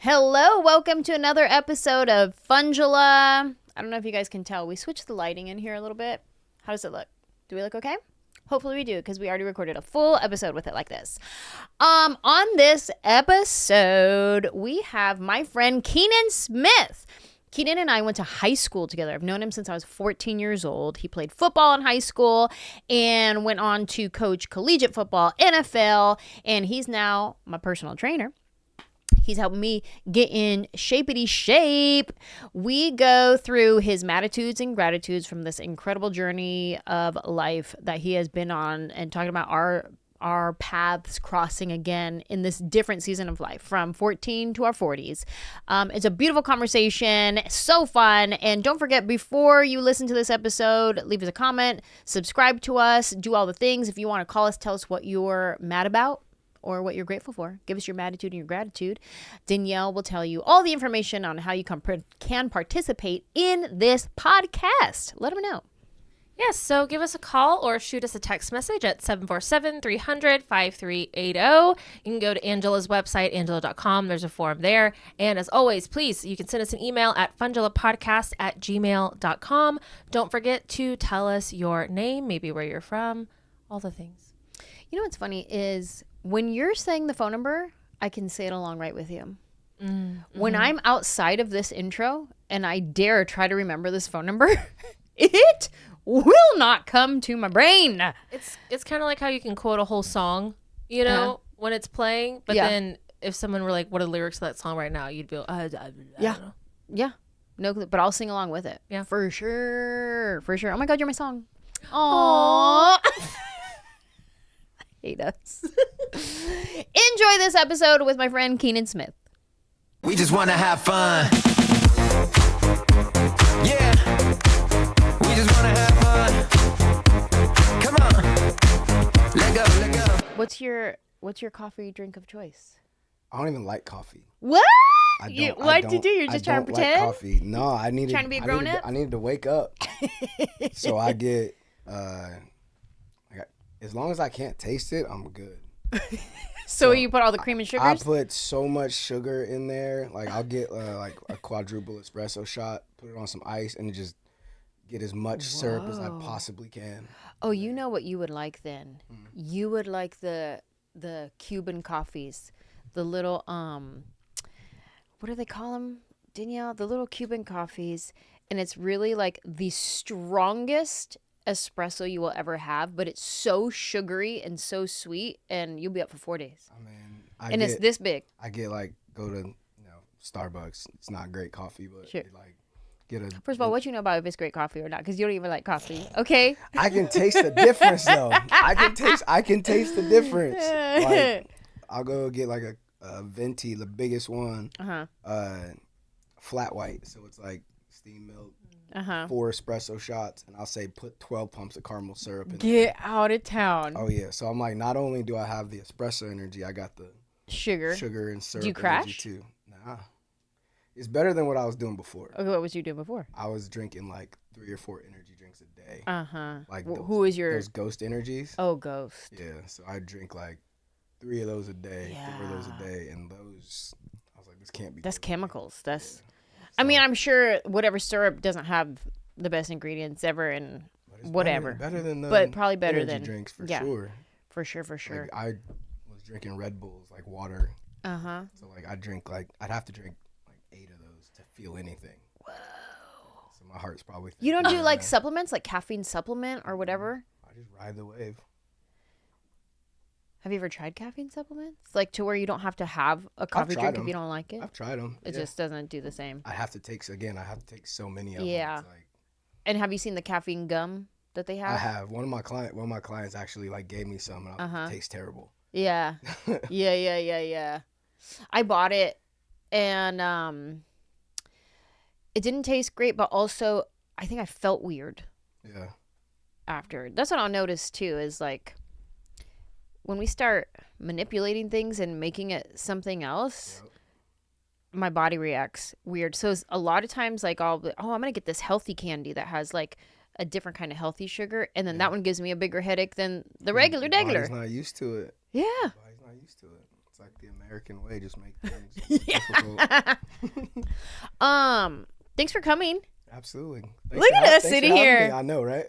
Hello, welcome to another episode of Funjelah. I don't know if you guys can tell. We switched the lighting in here a little bit. How does it look? Do we look okay? Hopefully we do, because we already recorded a full episode with it like this. On this episode, we have my friend Kenan Smith. Kenan and I went to high school together. I've known him since I was 14 years old. He played football in high school and went on to coach collegiate football, NFL, and he's now my personal trainer. He's helping me get in shapety shape. We go through his attitudes and gratitudes from this incredible journey of life that he has been on, and talking about our paths crossing again in this different season of life from 14 to our 40s. It's a beautiful conversation, so fun. And don't forget, before you listen to this episode, leave us a comment, subscribe to us, do all the things. If you want to call us, tell us what you're mad about or what you're grateful for. Give us your attitude and your gratitude. Danielle will tell you all the information on how you can participate in this podcast. Let them know. Yes, so give us a call or shoot us a text message at 747-300-5380. You can go to Anjelah's website, anjelah.com. There's a form there. And as always, please, you can send us an email at funjelahpodcast@gmail.com. Don't forget to tell us your name, maybe where you're from, all the things. You know what's funny is when you're saying the phone number, I can say it along right with you. Mm-hmm. When I'm outside of this intro and I dare try to remember this phone number, it will not come to my brain. It's kind of like how you can quote a whole song, you know, when it's playing. But then if someone were like, what are the lyrics to that song right now? You'd be like, I don't know. Yeah. No clue, but I'll sing along with it. Yeah. For sure. For sure. Oh my God, you're my song. Aww. Hate us. Enjoy this episode with my friend Kenan Smith. We just want to have fun. Yeah. We just want to have fun. Come on. Let go, let go. What's your coffee drink of choice? I don't even like coffee. What? I don't. What'd you do? You're just trying to pretend? Like coffee. No, I needed. Trying to be a grown up? I needed to wake up. So I get. As long as I can't taste it, I'm good. So you put all the cream and sugars? I put so much sugar in there. Like I'll get like a quadruple espresso shot, put it on some ice, and just get as much syrup as I possibly can. Oh, you know what you would like then? You would like the Cuban coffees, the little what do they call them, Danielle? The little Cuban coffees, and it's really like the strongest espresso you will ever have, but it's so sugary and so sweet, and you'll be up for 4 days. I mean, it's this big. I get like go to Starbucks. It's not great coffee, but sure. Like get a. First of all, what you know about if it's great coffee or not? Because you don't even like coffee. Okay. I can taste the difference though. I can taste the difference. Like I'll go get like a venti, the biggest one. Flat white, so it's like steamed milk. 4 espresso shots, and I'll say put 12 pumps of caramel syrup in Get out of town. Oh yeah, so I'm like, not only do I have the espresso energy, I got the sugar and syrup. Do you crash? Energy too. Nah, it's better than what I was doing before. Okay, what was you doing before? I was drinking like 3 or 4 energy drinks a day. Like who is your those Ghost energies? Oh, Ghost. Yeah, so I drink like 3 of those a day, 4 of those a day, and those I was like, this can't be. That's chemicals. That's. I mean, I'm sure whatever syrup doesn't have the best ingredients ever, and whatever. Better than the but probably better energy than drinks for sure. For sure. Like, I was drinking Red Bulls like water. So like I'd have to drink like 8 of those to feel anything. Whoa. So my heart's probably. You don't do like supplements, like caffeine supplement or whatever? I just ride the wave. Have you ever tried caffeine supplements? Like to where you don't have to have a coffee drink if you don't like it? I've tried them. It just doesn't do the same. I have to take so many of them. Yeah. And have you seen the caffeine gum that they have? I have. One of my clients actually like gave me some, and it tastes terrible. Yeah. Yeah. I bought it, and it didn't taste great, but also I think I felt weird. Yeah. After. That's what I'll notice too, is like when we start manipulating things and making it something else, my body reacts weird. So a lot of times, like I'm gonna get this healthy candy that has like a different kind of healthy sugar, and then that one gives me a bigger headache than the regular. Body's not used to it. Yeah. Body's not used to it. It's like the American way, just make things difficult. Thanks for coming. Absolutely. Look at us sitting here. Me. I know, right?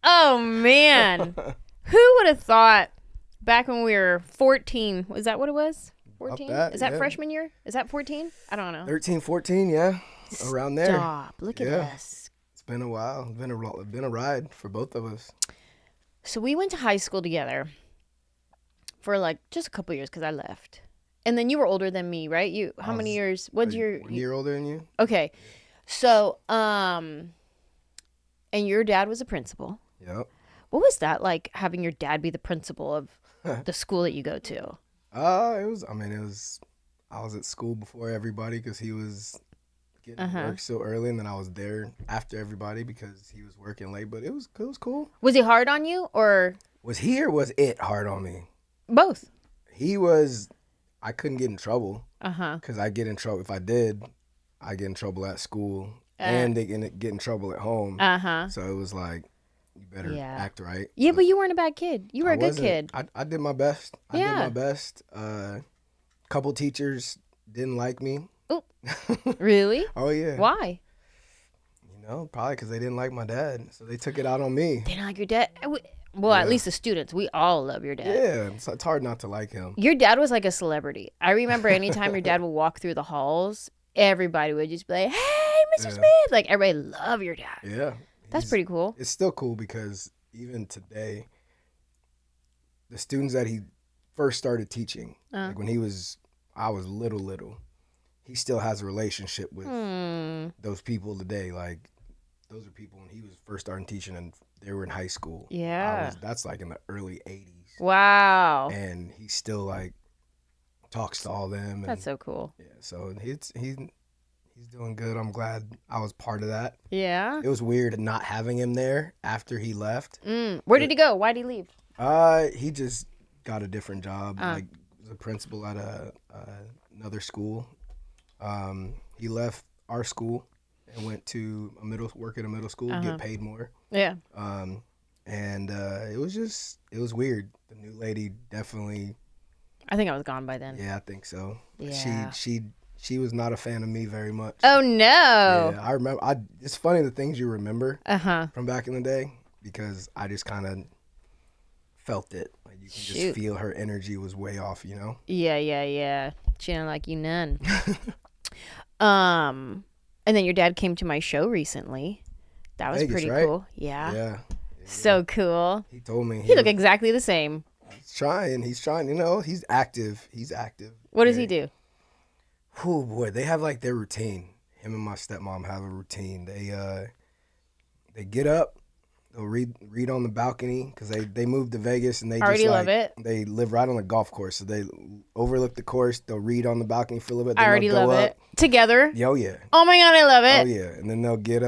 Oh man, who would have thought back when we were 14? Was that what it was? 14? Is that freshman year? Is that 14? I don't know. 13, 14, yeah, around there. Stop. Look at us. It's been a while. It's been a ride for both of us. So we went to high school together for like just a couple years because I left. And then you were older than me, right? How many years? What's your 1 year older than you? Okay. So, and your dad was a principal. Yep. What was that like, having your dad be the principal of the school that you go to? I was at school before everybody because he was getting to work so early, and then I was there after everybody because he was working late. But it was cool. Was he hard on you, or was he or was it hard on me? Both. He was. I couldn't get in trouble. Uh-huh. Because I get in trouble. If I did, I get in trouble at school, and they get in trouble at home. Uh-huh. So it was like, you better act right. Yeah, but you weren't a bad kid. You were a good kid. I did my best. I did my best. Couple teachers didn't like me. Oh, really? Oh, yeah. Why? You know, probably because they didn't like my dad. So they took it out on me. They didn't like your dad? Well, at least the students. We all love your dad. Yeah, it's hard not to like him. Your dad was like a celebrity. I remember anytime your dad would walk through the halls, everybody would just be like, hey, Mr. Smith. Like, everybody loved your dad. Yeah. That's pretty cool. It's still cool because even today, the students that he first started teaching, like when I was little, he still has a relationship with those people today. Like, those are people when he was first starting teaching and they were in high school. Yeah. That's like in the early 80s. Wow. And he still like talks to all them. That's so cool. Yeah, so he's doing good. I'm glad I was part of that. Yeah. It was weird not having him there after he left. Where did he go? Why did he leave? He just got a different job. Like, was a principal at another school. He left our school and went to work at a middle school, get paid more. Yeah. And it was weird. The new lady definitely. I think I was gone by then. Yeah, I think so. Yeah. She was not a fan of me very much. Oh no. Yeah, I remember. It's funny the things you remember from back in the day because I just kind of felt it. Like you can just feel her energy was way off, you know? Yeah. She didn't like you none. And then your dad came to my show recently. That was Vegas, pretty right? cool. Yeah. Yeah. So cool. He told me. He looked exactly the same. He's trying. You know, he's active. What does he do? Oh boy, they have like their routine. Him and my stepmom have a routine. They get up, they'll read on the balcony because they moved to Vegas and they already love it. They live right on the golf course, so they overlook the course. They'll read on the balcony for a little bit. I already love it. Together. Oh yeah. Oh my god, I love it. Oh yeah, and then they'll get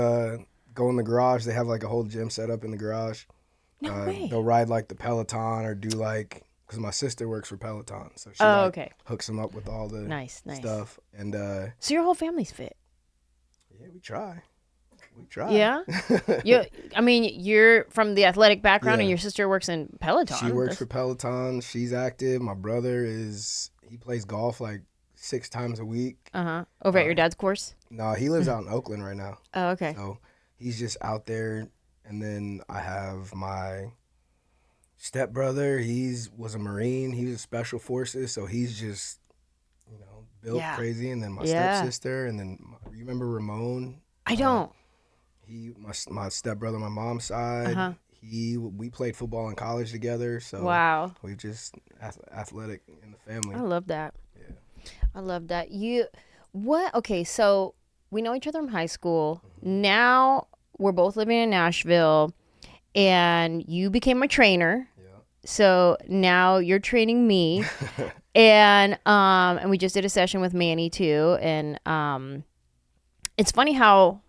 go in the garage. They have like a whole gym set up in the garage. No way. They'll ride like the Peloton or do like. Because my sister works for Peloton, so she hooks them up with all the nice stuff. And so your whole family's fit. Yeah, we try. Yeah. You're from the athletic background, and your sister works in Peloton. She works for Peloton. She's active. My brother he plays golf like 6 times a week. Over at your dad's course. No, he lives out in Oakland right now. Oh, okay. So he's just out there, and then I have my stepbrother. Was a Marine. He was Special Forces, so he's just, built crazy. And then my stepsister, and then you remember Ramon? I don't. My stepbrother, my mom's side. We played football in college together. So wow, we just athletic in the family. I love that. Yeah, I love that. Okay, so we know each other from high school. Now we're both living in Nashville. And you became my trainer. Yeah. So now you're training me. and we just did a session with Manny too. And it's funny how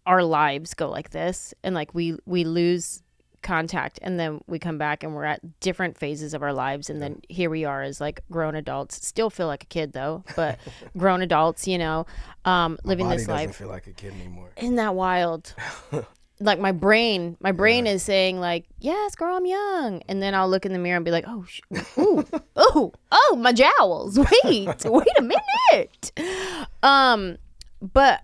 our lives go like this. And like we lose contact and then we come back and we're at different phases of our lives. And then here we are as like grown adults. Still feel like a kid though, but grown adults, living this life. Doesn't feel like a kid anymore. Isn't that wild? like my brain is saying like, yes, girl, I'm young. And then I'll look in the mirror and be like, oh, my jowls. Wait a minute. But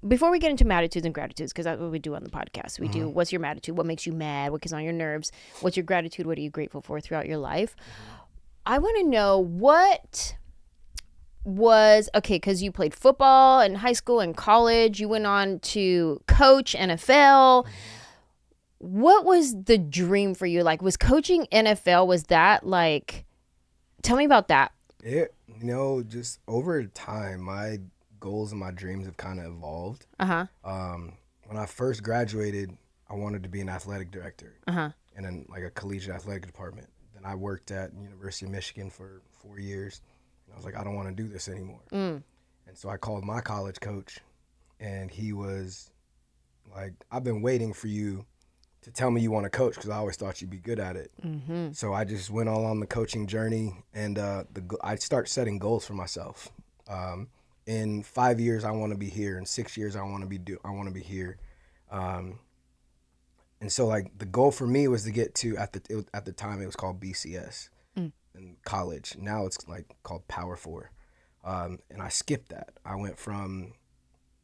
before we get into Maditudes and Gratitudes, because that's what we do on the podcast. We do, what's your Maditude? What makes you mad? What gets on your nerves? What's your gratitude? What are you grateful for throughout your life? I want to know what was, okay, because you played football in high school and college. You went on to coach NFL. What was the dream for you? Like, was coaching NFL, was that like, tell me about that. Just over time, my goals and my dreams have kind of evolved. When I first graduated, I wanted to be an athletic director in a collegiate athletic department. Then I worked at University of Michigan for 4 years. And I was like, I don't want to do this anymore. And so I called my college coach, and he was like, I've been waiting for you to tell me you want to coach because I always thought you'd be good at it. So I just went all on the coaching journey, and I start setting goals for myself. In 5 years, I want to be here. In 6 years, I want to be here. And so like the goal for me was to get to at the time it was called BCS in college. Now it's like called Power 4. And I skipped that. I went from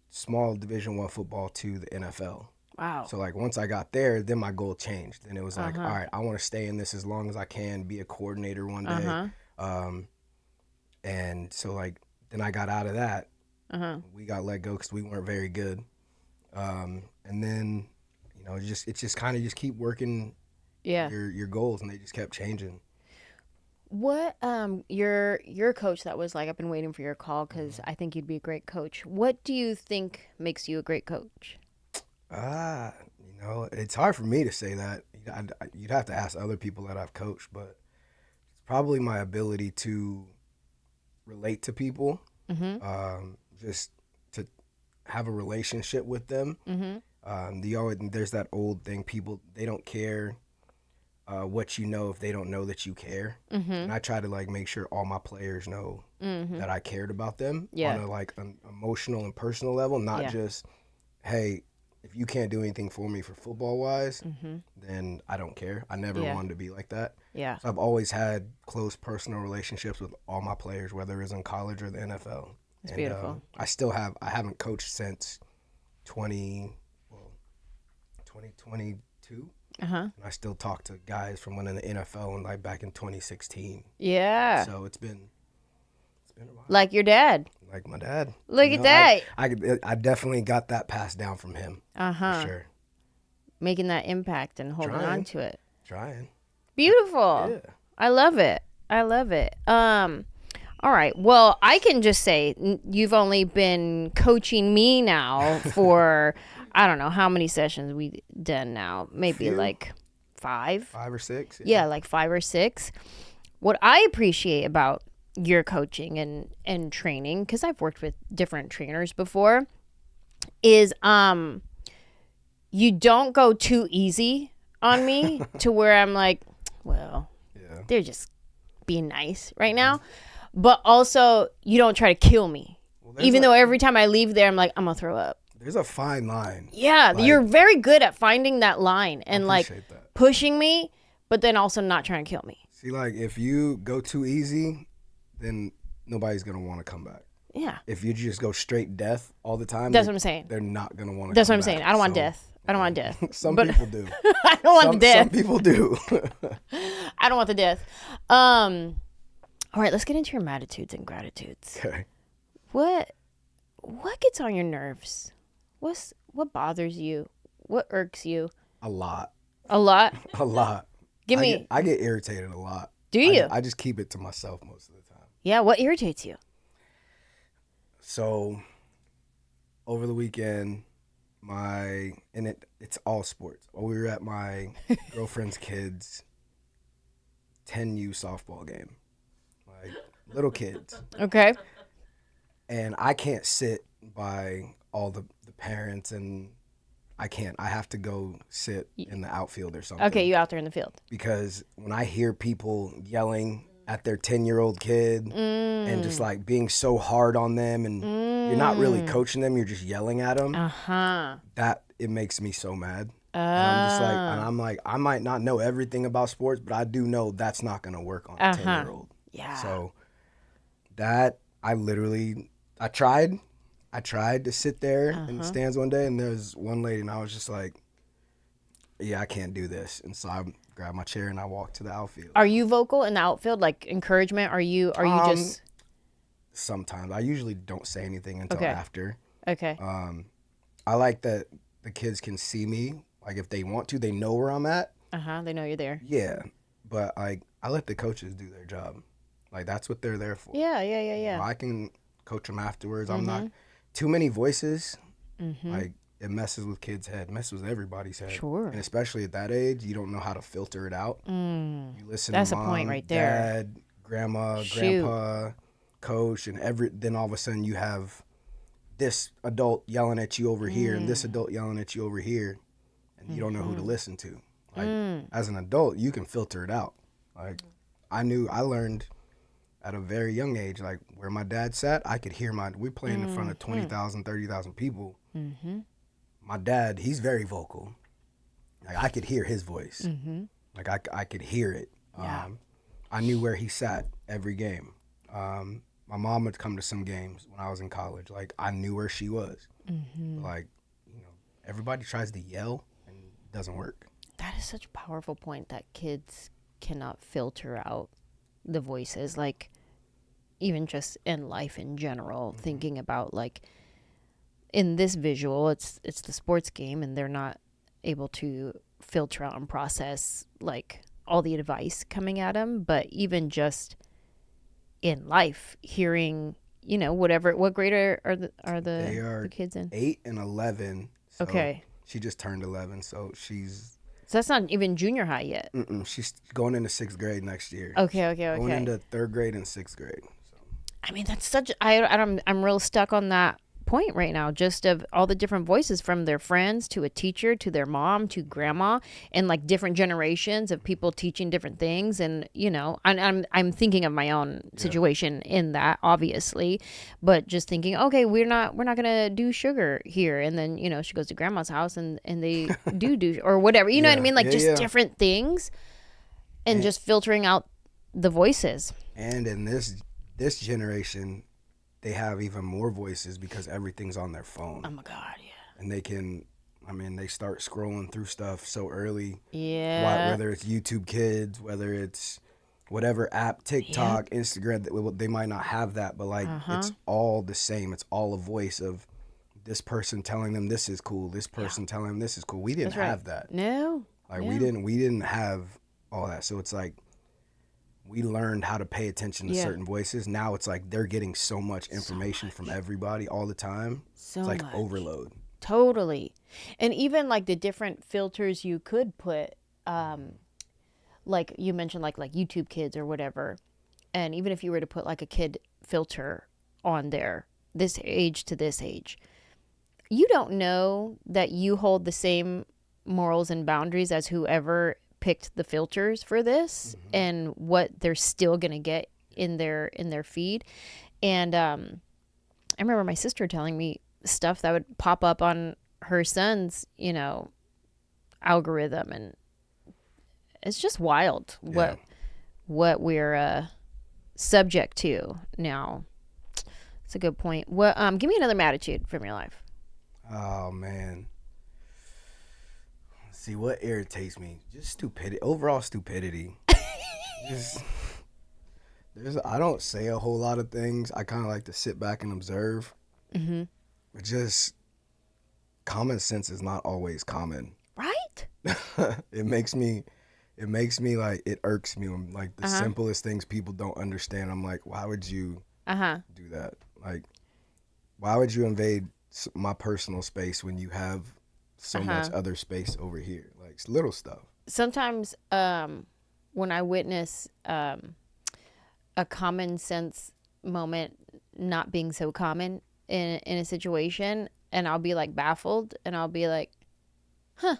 small Division I football to the NFL. Wow. So like once I got there, then my goal changed. And it was like, all right, I want to stay in this as long as I can, be a coordinator one day. And so like then I got out of that. We got let go because we weren't very good. And then it's just kind of just keep working your goals, and they just kept changing. What your coach that was like, I've been waiting for your call because I think you'd be a great coach. What do you think makes you a great coach? It's hard for me to say that. You'd have to ask other people that I've coached, but it's probably my ability to relate to people, just to have a relationship with them. There's that old thing, people, they don't care what you know if they don't know that you care. And I try to like make sure all my players know that I cared about them on a like an emotional and personal level, not just, hey, if you can't do anything for me for football wise, then I don't care. I never wanted to be like that. So I've always had close personal relationships with all my players, whether it was in college or the NFL. That's beautiful. I haven't coached since 2022. And I still talk to guys from when in the NFL and like back in 2016. Yeah. So it's been a while. Like your dad. Like my dad. Look at that. I definitely got that passed down from him. For sure. Making that impact and holding on to it. Trying. Beautiful. Yeah. I love it. All right. Well, I can just say you've only been coaching me now for I don't know how many sessions we've done now. Maybe like 5. 5 or 6. Yeah, like 5 or 6. What I appreciate about your coaching and training, because I've worked with different trainers before, is you don't go too easy on me to where I'm like, well, they're just being nice right now. But also, you don't try to kill me. Even though every time I leave there, I'm like, I'm going to throw up. There's a fine line. Yeah, like, you're very good at finding that line and like pushing me, but then also not trying to kill me. See, like if you go too easy, then nobody's going to want to come back. Yeah. If you just go straight death all the time, that's what I'm saying. They're not going to want to come back. That's what I'm saying. I don't want death. I don't want death. Some people do. I don't want the death. Some people do. I don't want the death. All right, let's get into your Maditudes and Gratitudes. Okay. What gets on your nerves? What bothers you? What irks you? A lot. A lot? A lot. I get irritated a lot. Do you? I just keep it to myself most of the time. Yeah, what irritates you? So, over the weekend, it's all sports. We were at my girlfriend's kids' 10U softball game. Like, little kids. Okay. And I can't sit by all the parents, and I can't. I have to go sit in the outfield or something. Okay, you out there in the field. Because when I hear people yelling at their 10-year-old kid and just like being so hard on them, and you're not really coaching them, you're just yelling at them. That it makes me so mad. And I'm just like, and I'm like, I might not know everything about sports, but I do know that's not gonna work on a 10-year-old. Yeah. So that I tried to sit there in the stands one day, and there's one lady, and I was just like, yeah, I can't do this. And so I grabbed my chair and I walked to the outfield. Are you vocal in the outfield, like encouragement? Are you just? Sometimes I usually don't say anything until after. Okay. I like that the kids can see me. Like if they want to, they know where I'm at. They know you're there. Yeah, but I let the coaches do their job. Like that's what they're there for. Yeah. You know, I can coach them afterwards. I'm not too many voices. Like it messes with kids' head, messes with everybody's head. Sure. And especially at that age, you don't know how to filter it out. You listen That's to mom, a point right there. dad, grandma, grandpa, coach, and then all of a sudden you have this adult yelling at you over here and this adult yelling at you over here, and you don't know who to listen to. Like as an adult, you can filter it out. Like I learned at a very young age, like where my dad sat, I could hear we playing in front of 20,000, 30,000 people. My dad, he's very vocal. Like I could hear his voice. Like I could hear it. I knew where he sat every game. My mom would come to some games when I was in college. Like I knew where she was. Like, you know, everybody tries to yell and it doesn't work. That is such a powerful point, that kids cannot filter out the voices. Like even just in life in general, thinking about like in this visual, it's the sports game, and they're not able to filter out and process like all the advice coming at them. But even just in life, hearing, you know, what grade are the kids in? 8 and 11. So Okay. She just turned 11, so she's. So that's not even junior high yet. She's going into 6th grade next year. Okay. Going into 3rd grade and 6th grade. So. I mean, that's such. I'm real stuck on that point right now, just of all the different voices, from their friends to a teacher to their mom to grandma, and like different generations of people teaching different things. And you know, I'm thinking of my own situation in that, obviously, but just thinking, okay, we're not gonna do sugar here, and then you know she goes to grandma's house and they do or whatever, you know what I mean, like different things, and just filtering out the voices. And in this generation, they have even more voices because everything's on their phone. Oh my God, yeah. And they start scrolling through stuff so early. Yeah. Whether it's YouTube Kids, whether it's whatever app, TikTok, Instagram, they might not have that, but like it's all the same. It's all a voice of this person telling them this is cool, this person telling them this is cool. We didn't have that. No. Like we didn't have all that. So it's like we learned how to pay attention to certain voices. Now it's like they're getting so much information from everybody all the time. It's like overload. Totally. And even like the different filters you could put, like you mentioned, like YouTube Kids or whatever. And even if you were to put like a kid filter on there, this age to this age, you don't know that you hold the same morals and boundaries as whoever picked the filters for this, and what they're still going to get in their feed. And I remember my sister telling me stuff that would pop up on her son's, you know, algorithm, and it's just wild what we're subject to now. It's a good point. Well, give me another attitude from your life. Oh man. See, what irritates me? Just stupidity. Overall stupidity. I don't say a whole lot of things. I kind of like to sit back and observe. But just common sense is not always common. Right? It makes me like, it irks me when like the simplest things people don't understand. I'm like, why would you do that? Like, why would you invade my personal space when you have so much other space over here? Like, it's little stuff. Sometimes when I witness a common sense moment not being so common in a situation, and I'll be like baffled, and I'll be like, huh.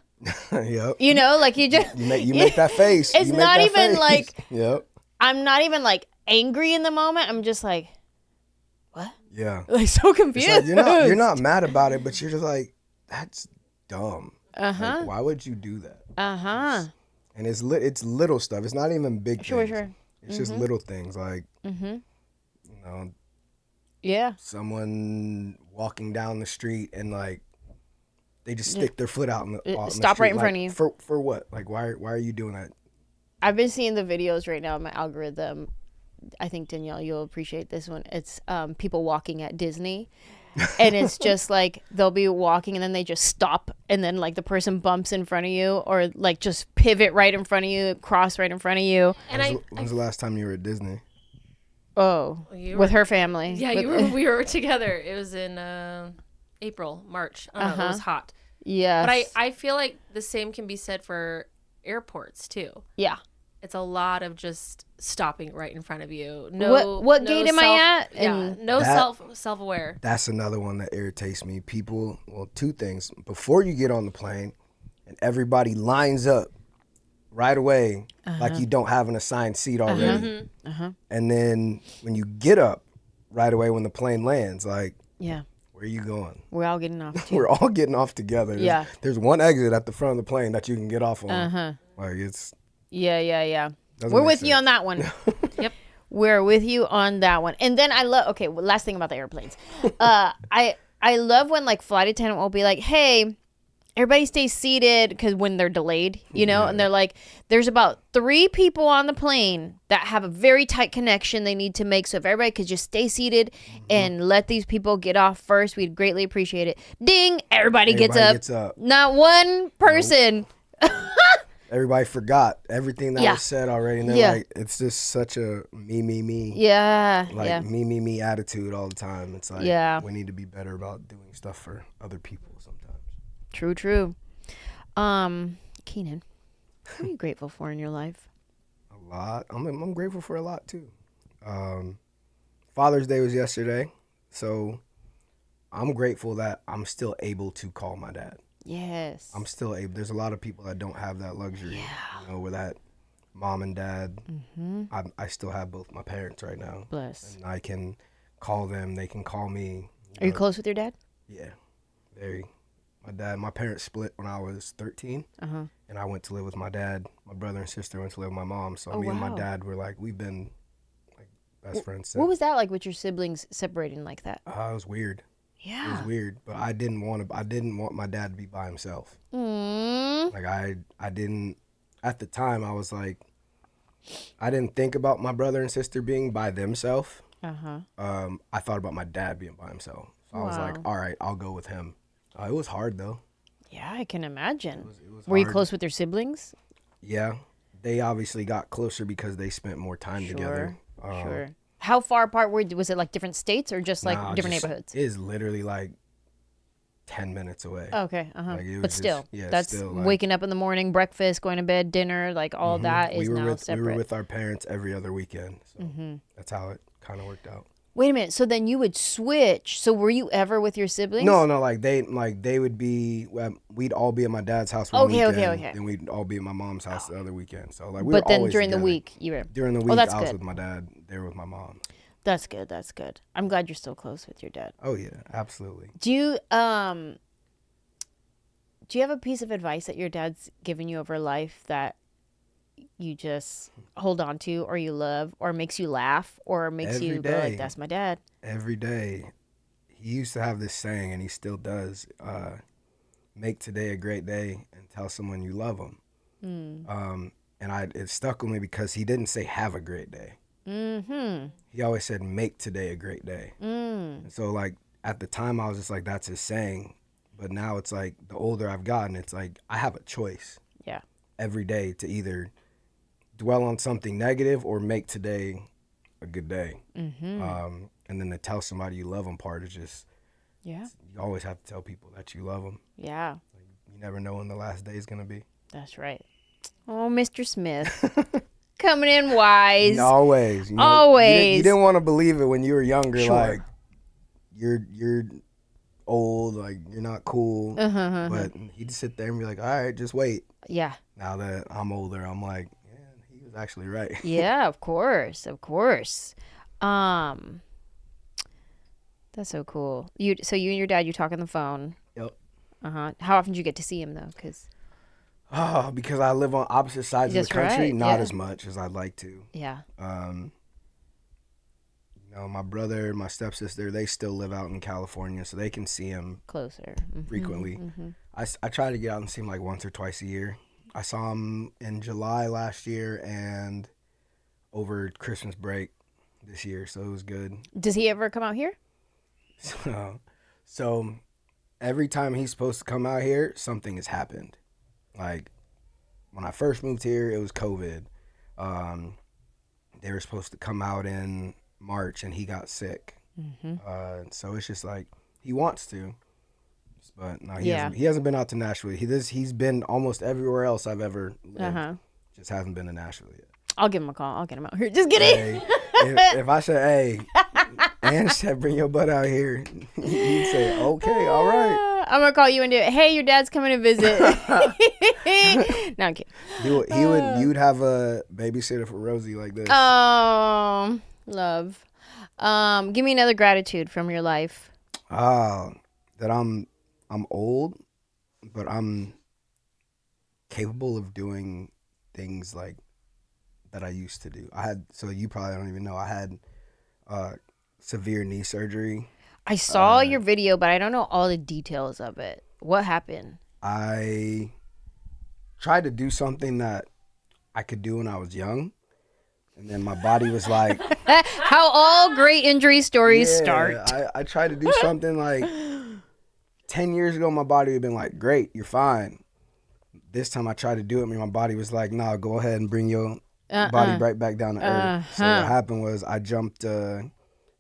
Yep. You know, like you just you make that face. It's not even like yep. I'm not even like angry in the moment. I'm just like, what? Yeah. Like so confused. It's like you're not mad about it, but you're just like, that's dumb. Uh-huh. Like, why would you do that? Uh-huh. And it's little stuff. It's not even big things. Sure. It's just little things like, Yeah. someone walking down the street and like they just stick their foot out in the Stop the street. right in Like, front of you. For what? Like why are you doing that? I've been seeing the videos right now in my algorithm. I think Danielle, you'll appreciate this one. It's people walking at Disney. And it's just like they'll be walking and then they just stop and then like the person bumps in front of you or like just pivot right in front of you, cross right in front of you. And When's the last time you were at Disney? Oh, with her family. Yeah, we were together. It was in April, March. I don't know. It was hot. Yeah. But I feel like the same can be said for airports too. Yeah. It's a lot of just stopping right in front of you. No, what no gate am I at? Yeah, no self-aware. That's another one that irritates me. People, two things. Before you get on the plane and everybody lines up right away like you don't have an assigned seat already. And then when you get up right away when the plane lands, like, yeah. where are you going? We're all getting off too. We're all getting off together. There's one exit at the front of the plane that you can get off on. Like it's... Yeah. We're with you on that one. Yep. We're with you on that one. And then I love, okay, last thing about the airplanes. I love when like flight attendant will be like, hey, everybody stay seated, because when they're delayed, you know, and they're like, there's about 3 people on the plane that have a very tight connection they need to make. So if everybody could just stay seated and let these people get off first, we'd greatly appreciate it. Ding, everybody gets up. Not one person. Nope. Everybody forgot everything that was said already. And they're like, it's just such a me. Yeah. Like me attitude all the time. It's like, we need to be better about doing stuff for other people sometimes. True. Kenan, what are you grateful for in your life? A lot. I'm grateful for a lot too. Father's Day was yesterday. So I'm grateful that I'm still able to call my dad. Yes. I'm still able. There's a lot of people that don't have that luxury. You know, where that mom and dad, I still have both my parents right now. Bless. And I can call them. They can call me. Are you close with your dad? Yeah. Very. My parents split when I was 13. And I went to live with my dad. My brother and sister went to live with my mom. So me and my dad were like, we've been like best friends since. What was that like with your siblings separating like that? It was weird. Yeah. It was weird, but I didn't want my dad to be by himself. Like I didn't, at the time I was like, I didn't think about my brother and sister being by themselves. I thought about my dad being by himself. So I was like, all right, I'll go with him. It was hard though. Yeah, I can imagine. It was Were you hard. close with your siblings? Yeah. They obviously got closer because they spent more time together. Sure. How far apart was it, like different states or just like different neighborhoods? It is literally like 10 minutes away. Okay, Like, but still, that's still, like, waking up in the morning, breakfast, going to bed, dinner, like all that is now separate. We were with our parents every other weekend. So that's how it kind of worked out. Wait a minute. So then you would switch. So were you ever with your siblings? No. Like they would be. We'd all be at my dad's house one weekend. Okay. And we'd all be at my mom's house the other weekend. So like we were always then during together. the week you were. During the week, that's I was good. with my dad. They were with my mom. That's good. I'm glad you're still close with your dad. Oh yeah, absolutely. Do you have a piece of advice that your dad's given you over life that you just hold on to, or you love, or makes you laugh, or makes Every you day. go like, that's my dad? Every day. He used to have this saying, and he still does, make today a great day and tell someone you love them. And it stuck with me because he didn't say have a great day. He always said make today a great day. And so like at the time I was just like, that's his saying. But now it's like the older I've gotten, it's like I have a choice. Yeah. Every day to either dwell on something negative or make today a good day. And then to tell somebody you love them part is just, you always have to tell people that you love them. Yeah. Like, you never know when the last day is going to be. That's right. Oh, Mr. Smith. Coming in wise. Always. You know, always. You didn't want to believe it when you were younger. Sure. Like, you're old, like, you're not cool. But he'd sit there and be like, all right, just wait. Yeah. Now that I'm older, I'm like, he was actually right. Yeah, of course. That's so cool. So you and your dad, you talk on the phone. Yep. How often do you get to see him though? Because I live on opposite sides of the country, right, not yeah. as much as I'd like to. Yeah. My brother, my stepsister, they still live out in California, so they can see him Closer. frequently. I try to get out and see him like once or twice a year. I saw him in July last year and over Christmas break this year, so it was good. Does he ever come out here? So every time he's supposed to come out here, something has happened. Like when I first moved here, it was COVID. They were supposed to come out in March and he got sick. So it's just like he wants to, but no, he hasn't been out to Nashville. He's been almost everywhere else I've ever lived. Just hasn't been to Nashville yet. I'll give him a call. I'll get him out here. Just kidding. Hey, if I said, hey, Ange said bring your butt out here, he'd say, okay, all right. I'm gonna call you and do it. Hey, your dad's coming to visit. No, I'm kidding. You'd have a babysitter for Rosie like this. Oh, love. Give me another gratitude from your life. That I'm old, but I'm capable of doing things like that I used to do. So you probably don't even know, I had severe knee surgery. I saw your video, but I don't know all the details of it. What happened? I tried to do something that I could do when I was young, and then my body was like... How all great injury stories start. I tried to do something like 10 years ago, my body would have been like, great, you're fine. This time I tried to do it, my body was like, no, go ahead and bring your body right back down to earth. So what happened was I jumped a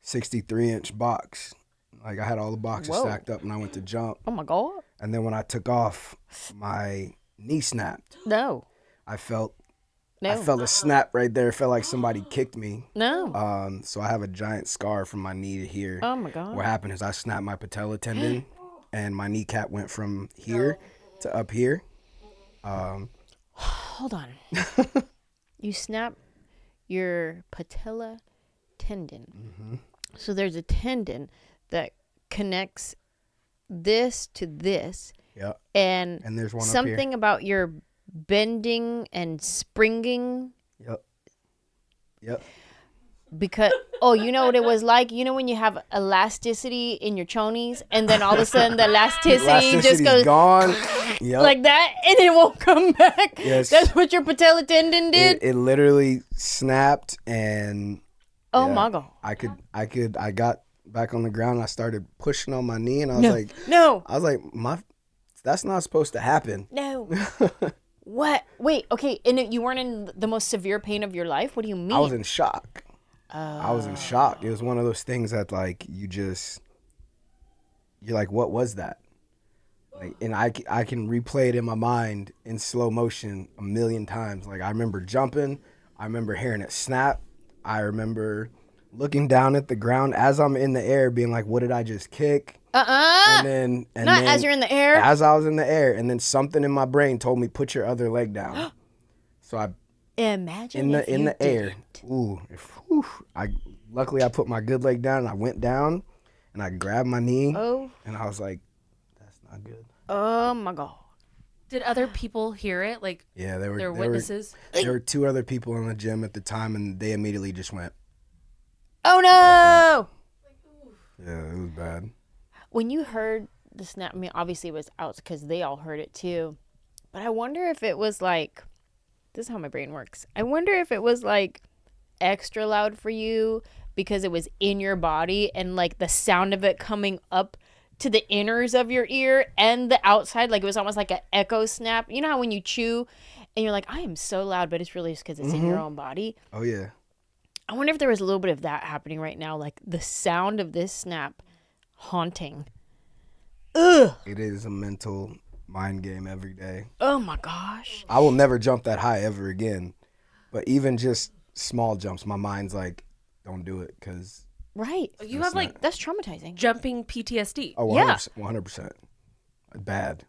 63-inch box. Like I had all the boxes stacked up and I went to jump. Oh my God. And then when I took off, my knee snapped. No. I felt a snap right there. It felt like somebody kicked me. No. So I have a giant scar from my knee to here. Oh my God. What happened is I snapped my patella tendon and my kneecap went from here to up here. Hold on. You snapped your patella tendon. So there's a tendon that connects this to this. Yeah. And there's one something up here. about your bending and springing. Yep. Because you know what it was like? You know when you have elasticity in your chonies and then all of a sudden the elasticity just goes gone. Yep. Like that and it won't come back. Yes. That's what your patella tendon did? It literally snapped and my God. I got back on the ground and I started pushing on my knee and I was that's not supposed to happen. No. What? Wait, okay. And you weren't in the most severe pain of your life? What do you mean? I was in shock. I was in shock. It was one of those things that like you're like, what was that? Like, and I can replay it in my mind in slow motion a million times. Like I remember jumping. I remember hearing it snap. I remember looking down at the ground as I'm in the air being like, what did I just kick? And then as you're in the air? As I was in the air. And then something in my brain told me, put your other leg down. So I imagine in the air. Luckily I put my good leg down and I went down and I grabbed my knee and I was like, that's not good. Oh my God. Did other people hear it? Like, yeah, there were witnesses? There were 2 other people in the gym at the time and they immediately just went, oh no. Yeah, it was bad. When you heard the snap, I mean, obviously it was out because they all heard it too. But I wonder if it was like, this is how my brain works. I wonder if it was like extra loud for you because it was in your body and like the sound of it coming up to the inners of your ear and the outside, like it was almost like an echo snap. You know how when you chew and you're like, I am so loud, but it's really just because it's in your own body. Oh, yeah. I wonder if there was a little bit of that happening right now, like the sound of this snap haunting. Ugh. It is a mental mind game every day. Oh my gosh. I will never jump that high ever again. But even just small jumps, my mind's like, don't do it because... Right. You have like that's traumatizing. Jumping PTSD. Oh, 100%. 100%. Bad.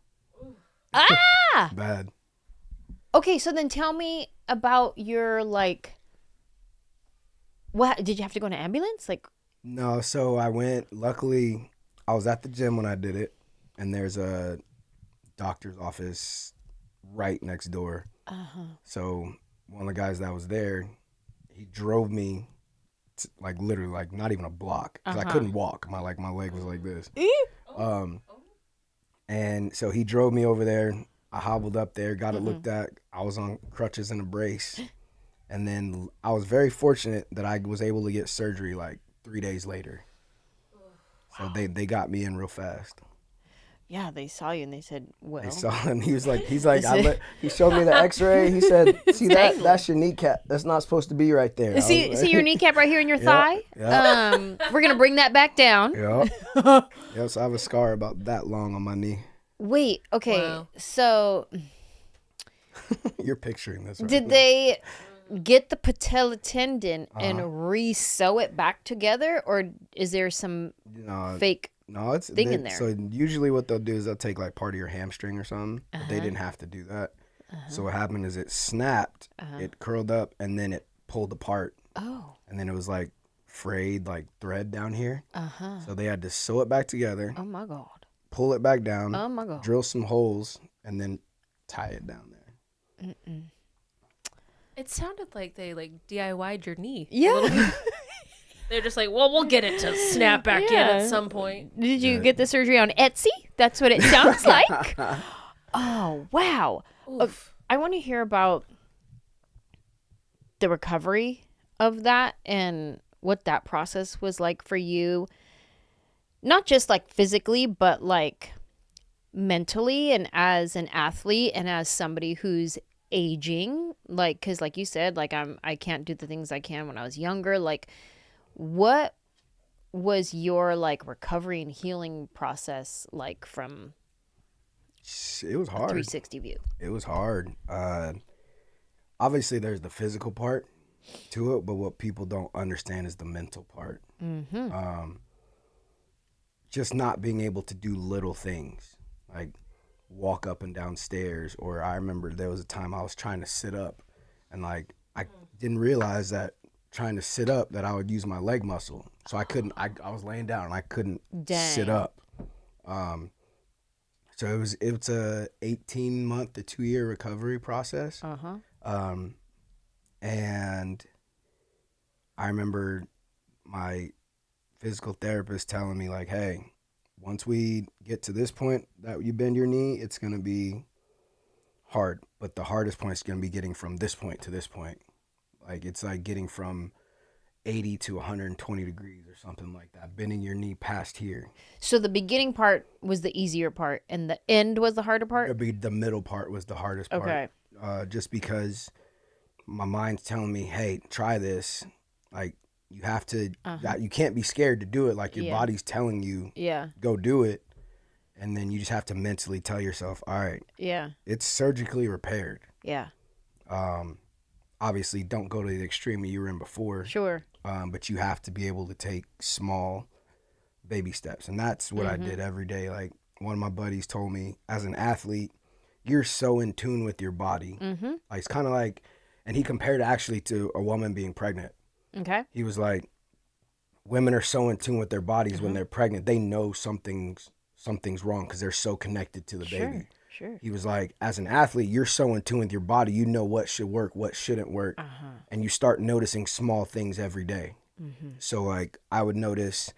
Ah! Bad. Okay, so then tell me about your like... What did you have to go in an ambulance? Like No, so I went. Luckily, I was at the gym when I did it, and there's a doctor's office right next door. So one of the guys that was there, he drove me like literally like not even a block because I couldn't walk. My leg was like this. And so he drove me over there. I hobbled up there, got it looked at. I was on crutches and a brace. And then I was very fortunate that I was able to get surgery like 3 days later. So they got me in real fast. Yeah, they saw you and they said, well. They saw him. He showed me the x-ray. He said, see that's your kneecap. That's not supposed to be right there. See your kneecap right here in your thigh? Yep. We're going to bring that back down. Yep. Yep, so I have a scar about that long on my knee. Wait, okay. Wow. So. You're picturing this right Did now. they get the patella tendon and re-sew it back together? Or is there some fake thing in there? So usually what they'll do is they'll take like part of your hamstring or something. But they didn't have to do that. So what happened is it snapped, it curled up, and then it pulled apart. Oh. And then it was like frayed like thread down here. So they had to sew it back together, Oh, my God. pull it back down, Oh, my God. drill some holes, and then tie it down there. It sounded like they like DIY'd your knee. Yeah. They're just like, well, we'll get it to snap back in Yeah. at some point. Did you get the surgery on Etsy? That's what it sounds like. Oh, wow. I want to hear about the recovery of that and what that process was like for you. Not just like physically, but like mentally and as an athlete and as somebody who's aging. Like, because like you said, like I can't do the things I can when I was younger. Like, what was your like recovery and healing process like from It was hard. 360 view? It was hard. Obviously, there's the physical part to it, but what people don't understand is the mental part. Just not being able to do little things, like walk up and down stairs. Or I remember there was a time I was trying to sit up, and like I didn't realize that trying to sit up that I would use my leg muscle. So I couldn't. I was laying down and I couldn't sit up. So it's a 18-month to 2-year recovery process. And I remember my physical therapist telling me like, hey, once we get to this point that you bend your knee, it's going to be hard. But the hardest point is going to be getting from this point to this point. Like it's like getting from 80 to 120 degrees or something like that, bending your knee past here. So the beginning part was the easier part and the end was the harder part? The middle part was the hardest part. Okay. Just because my mind's telling me, hey, try this. Like, you have to, you can't be scared to do it. Like, your body's telling you, go do it. And then you just have to mentally tell yourself, all right, it's surgically repaired. Obviously, don't go to the extreme you were in before. Sure. But you have to be able to take small baby steps. And that's what I did every day. Like, one of my buddies told me, as an athlete, you're so in tune with your body. Like, it's kind of like, and he compared it actually to a woman being pregnant. Okay. He was like, women are so in tune with their bodies when they're pregnant. They know something's wrong because they're so connected to the baby. Sure. He was like, as an athlete, you're so in tune with your body. You know what should work, what shouldn't work. And you start noticing small things every day. So, like, I would notice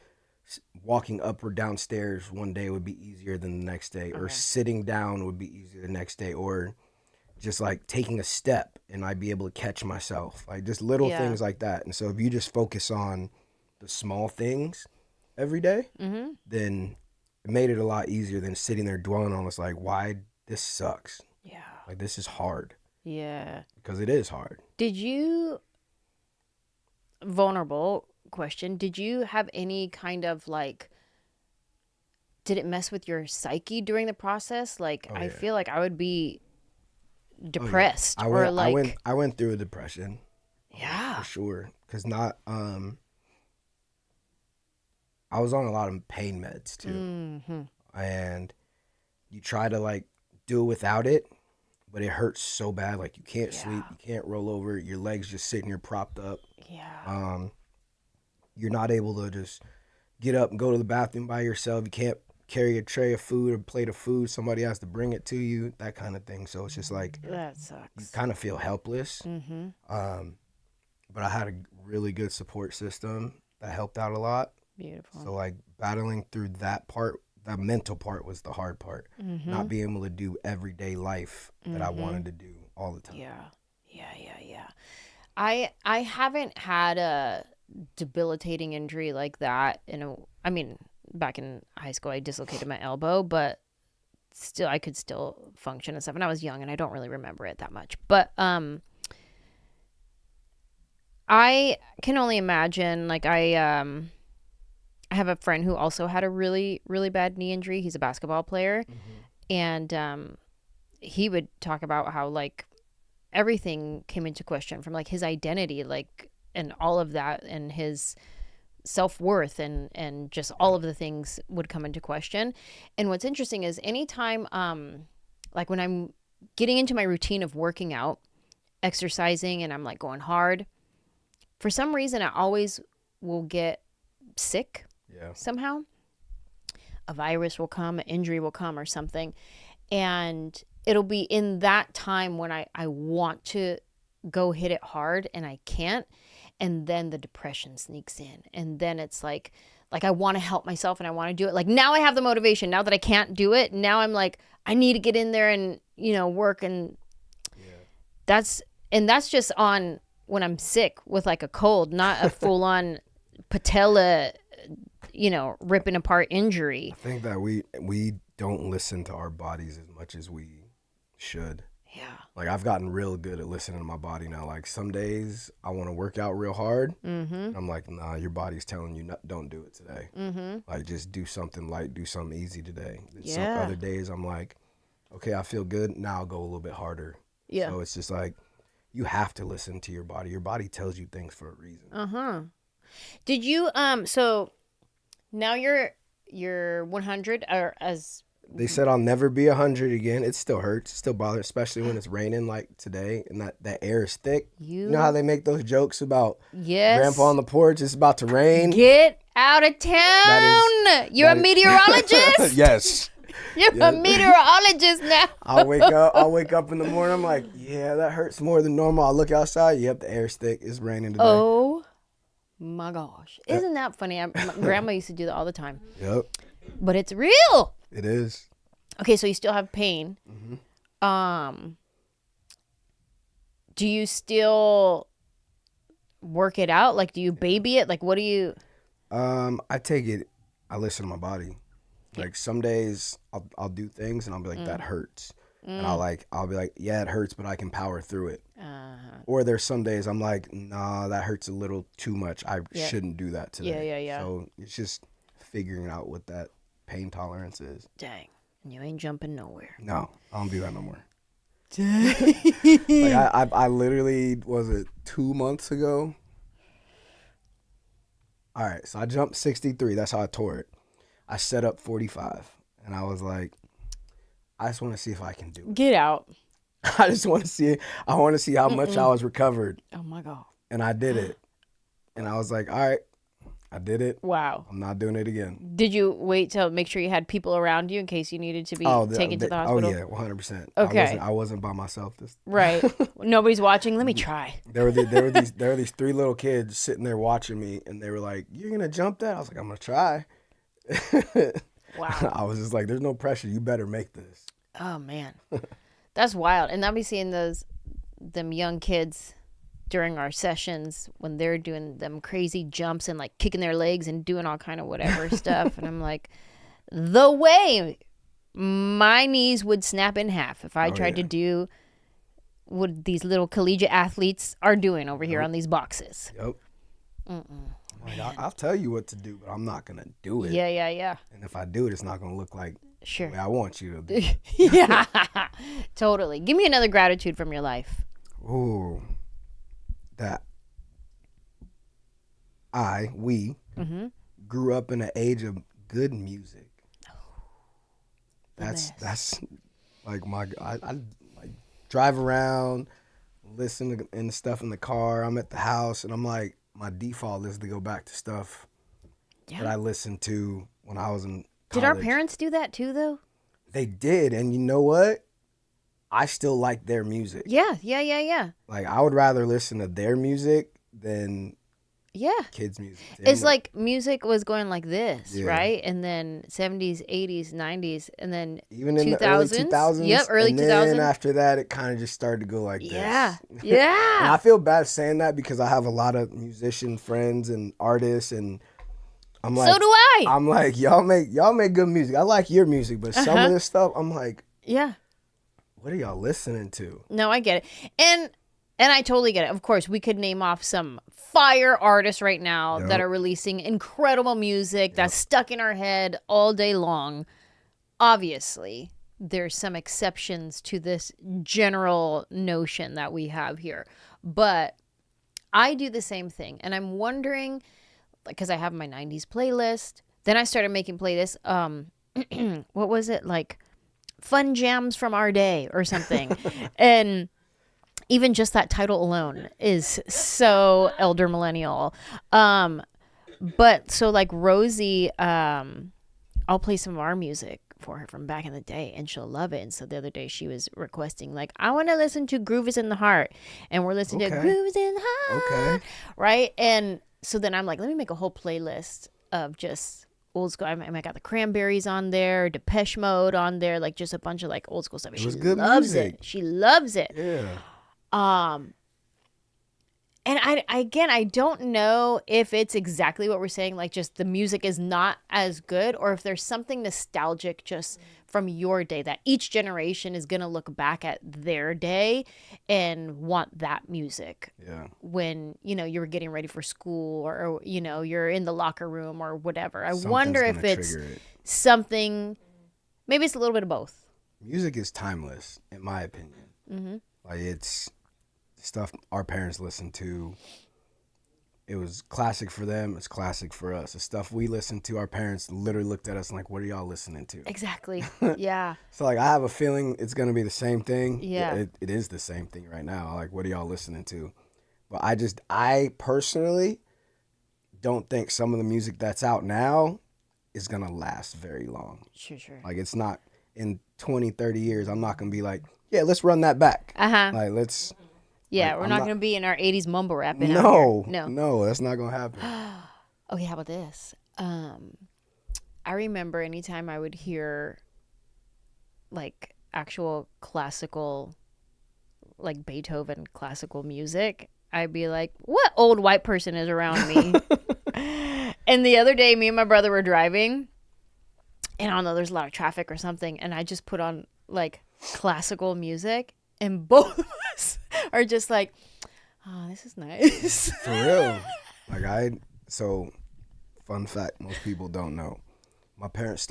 walking up or downstairs one day would be easier than the next day. Or sitting down would be easier the next day. Or just, like, taking a step and I'd be able to catch myself. Like, just little things like that. And so if you just focus on the small things every day, then it made it a lot easier than sitting there dwelling on it's like, why this sucks. Like, this is hard. Because it is hard. Did you, vulnerable question, did you have any kind of like, did it mess with your psyche during the process? Like, I feel like I would be depressed I went through a depression. For sure. Because I was on a lot of pain meds too. And you try to like do it without it, but it hurts so bad. Like, you can't sleep, you can't roll over, your legs just sitting here propped up. you're not able to just get up and go to the bathroom by yourself. You can't carry a tray of food or plate of food. Somebody has to bring it to you, that kind of thing. So it's just like, That you sucks. kind of feel helpless. Mm-hmm. But I had a really good support system that helped out a lot. Beautiful. So like battling through that part, that mental part was the hard part. Mm-hmm. Not being able to do everyday life that I wanted to do all the time. Yeah. I haven't had a debilitating injury like that I mean, back in high school I dislocated my elbow, but still I could still function and stuff, and I was young and I don't really remember it that much. But I can only imagine, like I have a friend who also had a really, really bad knee injury. He's a basketball player. And he would talk about how like everything came into question, from like his identity, like, and all of that, and his self-worth, and just all of the things would come into question. And what's interesting is anytime like when I'm getting into my routine of working out, exercising, and I'm like going hard, for some reason I always will get sick. Somehow a virus will come, an injury will come or something, and it'll be in that time when I want to go hit it hard and I can't, and then the depression sneaks in, and then it's like I want to help myself and I want to do it. Like now I have the motivation, now that I can't do it, now I'm like I need to get in there and work, and that's just on when I'm sick with like a cold, not a full-on patella ripping apart injury. I think that we don't listen to our bodies as much as we should. Yeah. Like I've gotten real good at listening to my body now. Like some days I want to work out real hard. Mm-hmm. I'm like, nah, your body's telling you don't do it today. Mm-hmm. Like just do something light, do something easy today. Yeah. Some other days I'm like, okay, I feel good. Now I'll go a little bit harder. Yeah. So it's just like, you have to listen to your body. Your body tells you things for a reason. Uh-huh. Did you, so now you're 100, or as they said I'll never be 100 again. It still hurts. It still bothers, especially when it's raining like today and that air is thick. You know how they make those jokes about grandpa on the porch, it's about to rain? Get out of town. You're a meteorologist? Yes. You're a meteorologist now. I'll wake up in the morning. I'm like, yeah, that hurts more than normal. I'll look outside. Yep, the air's thick. It's raining today. Oh my gosh. Isn't that funny? My grandma used to do that all the time. Yep. But it's real. It is. Okay, so you still have pain. Mm-hmm. Do you still work it out? Like, do you baby it? Like, what do you? I take it. I listen to my body. Like some days I'll do things and I'll be like, that hurts. And I'll be like, yeah, it hurts, but I can power through it. Or there's some days I'm like, nah, that hurts a little too much. I shouldn't do that today. Yeah. So it's just figuring out what that pain tolerance is. Dang. You ain't jumping nowhere. No, I don't do that no more. Like I literally, was it 2 months ago? All right, so I jumped 63. That's how I tore it. I set up 45, and I was like, I just want to see if I can do it. Get out. I just want to see. I want to see how much I was recovered. Oh my God. And I did it. And I was like, all right, I did it. Wow. I'm not doing it again. Did you wait to make sure you had people around you in case you needed to be taken to the hospital? Oh yeah, 100%. Okay. I wasn't by myself. Right. Nobody's watching. Let me try. There were these 3 little kids sitting there watching me, and they were like, "You're gonna jump that?" I was like, "I'm gonna try." Wow. I was just like, "There's no pressure. You better make this." Oh man, that's wild. And I'll be seeing them young kids during our sessions when they're doing them crazy jumps and like kicking their legs and doing all kind of whatever stuff. And I'm like, the way my knees would snap in half if I tried to do what these little collegiate athletes are doing over here on these boxes. Yep. Like, I'll tell you what to do, but I'm not gonna do it. Yeah. And if I do it, it's not gonna look like the way I want you to do. Yeah, totally. Give me another gratitude from your life. Ooh, that we grew up in an age of good music. That's like I like drive around, listen to and stuff in the car. I'm at the house and I'm like, my default is to go back to stuff Yeah. that I listened to when I was in college. Did our parents do that too, though? They did, and you know what? I still like their music. Yeah. Like, I would rather listen to their music than Yeah. kids' music. It's like music was going like this, Yeah. right? And then 70s, 80s, 90s, and then even in the early 2000s. Yep, early and 2000s. then after that, it kind of just started to go like Yeah. this. Yeah. And I feel bad saying that because I have a lot of musician friends and artists, and I'm like, So do I. I'm like, y'all make good music. I like your music, but some of this stuff, I'm like, Yeah. what are y'all listening to? No, I get it. And I totally get it. Of course, we could name off some fire artists right now that are releasing incredible music that's stuck in our head all day long. Obviously, there's some exceptions to this general notion that we have here. But I do the same thing. And I'm wondering, because I have my 90s playlist. Then I started making playlists. What was it? Like fun jams from our day or something. And even just that title alone is so elder millennial. But so like Rosie, I'll play some of our music for her from back in the day and she'll love it. And so the other day she was requesting, like, I want to listen to Groove is in the Heart. And we're listening to Groove is in the Heart. Okay. Right? And so then I'm like, let me make a whole playlist of just old school. I got the Cranberries on there, Depeche Mode on there, like just a bunch of like old school stuff. It was She good loves music. it. She loves it. Yeah. And I don't know if it's exactly what we're saying, like just the music is not as good, or if there's something nostalgic just from your day that each generation is going to look back at their day and want that music. Yeah. When, you were getting ready for school or you're in the locker room or whatever. I Something's wonder if gonna it's trigger it. something, maybe it's a little bit of both. Music is timeless, in my opinion. Mm-hmm. Like, it's stuff our parents listened to. It was classic for them. It's classic for us. The stuff we listened to, our parents literally looked at us and like, what are y'all listening to? Exactly. Yeah. So, like, I have a feeling it's going to be the same thing. Yeah. It is the same thing right now. Like, what are y'all listening to? But I personally don't think some of the music that's out now is going to last very long. Sure. Like, it's not in 20, 30 years. I'm not going to be like, yeah, let's run that back. Uh-huh. Like, let's. Yeah, Like, we're I'm not not- going to be in our 80s mumble rapping. No, No. that's not going to happen. Okay, how about this? I remember anytime I would hear like actual classical, like Beethoven classical music, I'd be like, what old white person is around me? And the other day, me and my brother were driving, and I don't know, there's a lot of traffic or something, and I just put on like classical music, and both of us are just like, oh, this is nice. For real. Like, so fun fact, most people don't know. My parents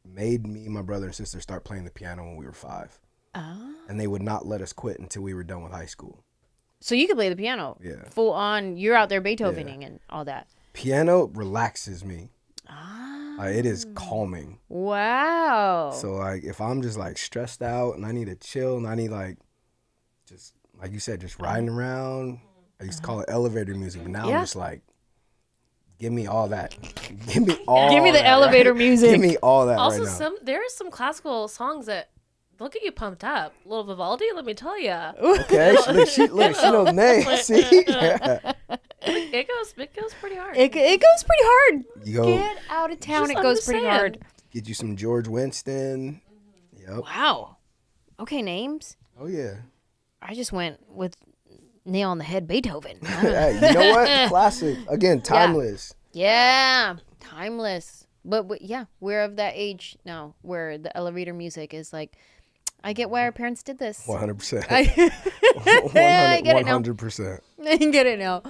made me, my brother and sister start playing the piano when we were 5. Oh. And they would not let us quit until we were done with high school. So you can play the piano. Yeah. Full on, you're out there Beethovening and all that. Piano relaxes me. Ah. Like, it is calming. Wow. So, like, if I'm just, like, stressed out and I need to chill and I need, like, just, like you said, just riding around. I used to call it elevator music, but now Yeah. I'm just like, give me all that. Give me all Give me the that, elevator right? music. Give me all that Also, right now. there are some classical songs that look at you pumped up. Little Vivaldi, let me tell you. Okay, she knows names. See? It goes pretty hard. It goes pretty hard. You go Get out of town. Just It goes pretty understand. hard. get you some George Winston. Yep. Wow. Okay, names. Oh, yeah. I just went with nail on the head Beethoven. Hey, you know what? Classic. Again, timeless. Yeah, timeless. But yeah, we're of that age now where the elevator music is like, I get why our parents did this. 100%. I get it now. 100%. I get it now.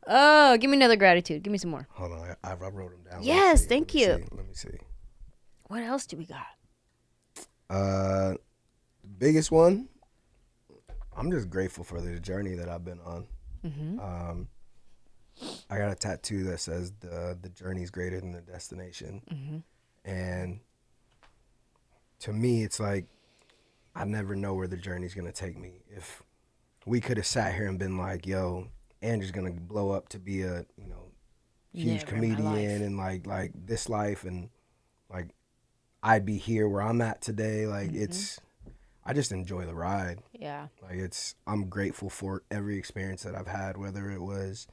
Oh, give me another gratitude. Give me some more. Hold on. I wrote them down. Let me Yes, see. thank Let me you. see. Let me see. What else do we got? The biggest one, I'm just grateful for the journey that I've been on. Mm-hmm. I got a tattoo that says the journey's greater than the destination. Mm-hmm. And to me, it's like, I never know where the journey's going to take me. If we could have sat here and been like, yo, Andrew's gonna blow up to be a huge Never in my comedian and like this life, and like I'd be here where I'm at today. Like I just enjoy the ride. Yeah. Like I'm grateful for every experience that I've had, whether it was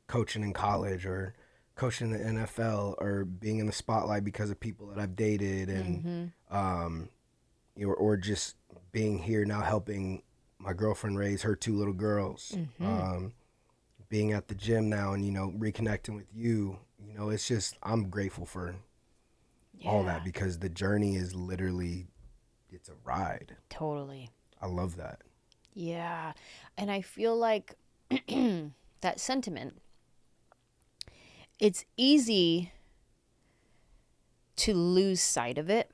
coaching in college or coaching in the NFL or being in the spotlight because of people that I've dated, and or just being here now helping my girlfriend raise her 2 little girls. Being at the gym now and reconnecting with you. It's just, I'm grateful for all that, because the journey is literally, it's a ride. Totally. I love that. Yeah. And I feel like that sentiment, it's easy to lose sight of it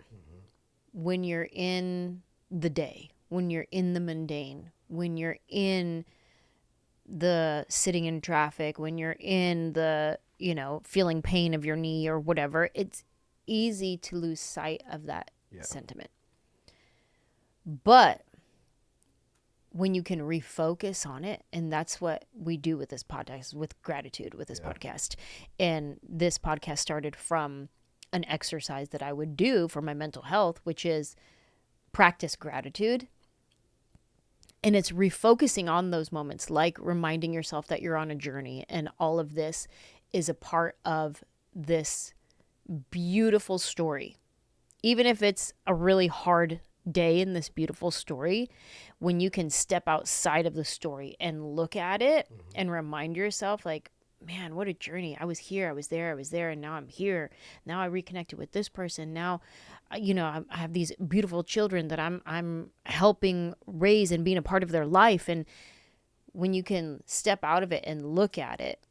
when you're in the day, when you're in the mundane, when you're in the sitting in traffic, when you're in the, feeling pain of your knee or whatever. It's easy to lose sight of that sentiment. But when you can refocus on it, and that's what we do with this podcast, with gratitude, with this podcast. And this podcast started from an exercise that I would do for my mental health, which is practice gratitude. And it's refocusing on those moments, like reminding yourself that you're on a journey, and all of this is a part of this beautiful story. Even if it's a really hard day in this beautiful story, when you can step outside of the story and look at it and remind yourself, like, man, what a journey. I was here, I was there, and now I'm here. Now I reconnected with this person. Now, I have these beautiful children that I'm helping raise and being a part of their life. And when you can step out of it and look at it,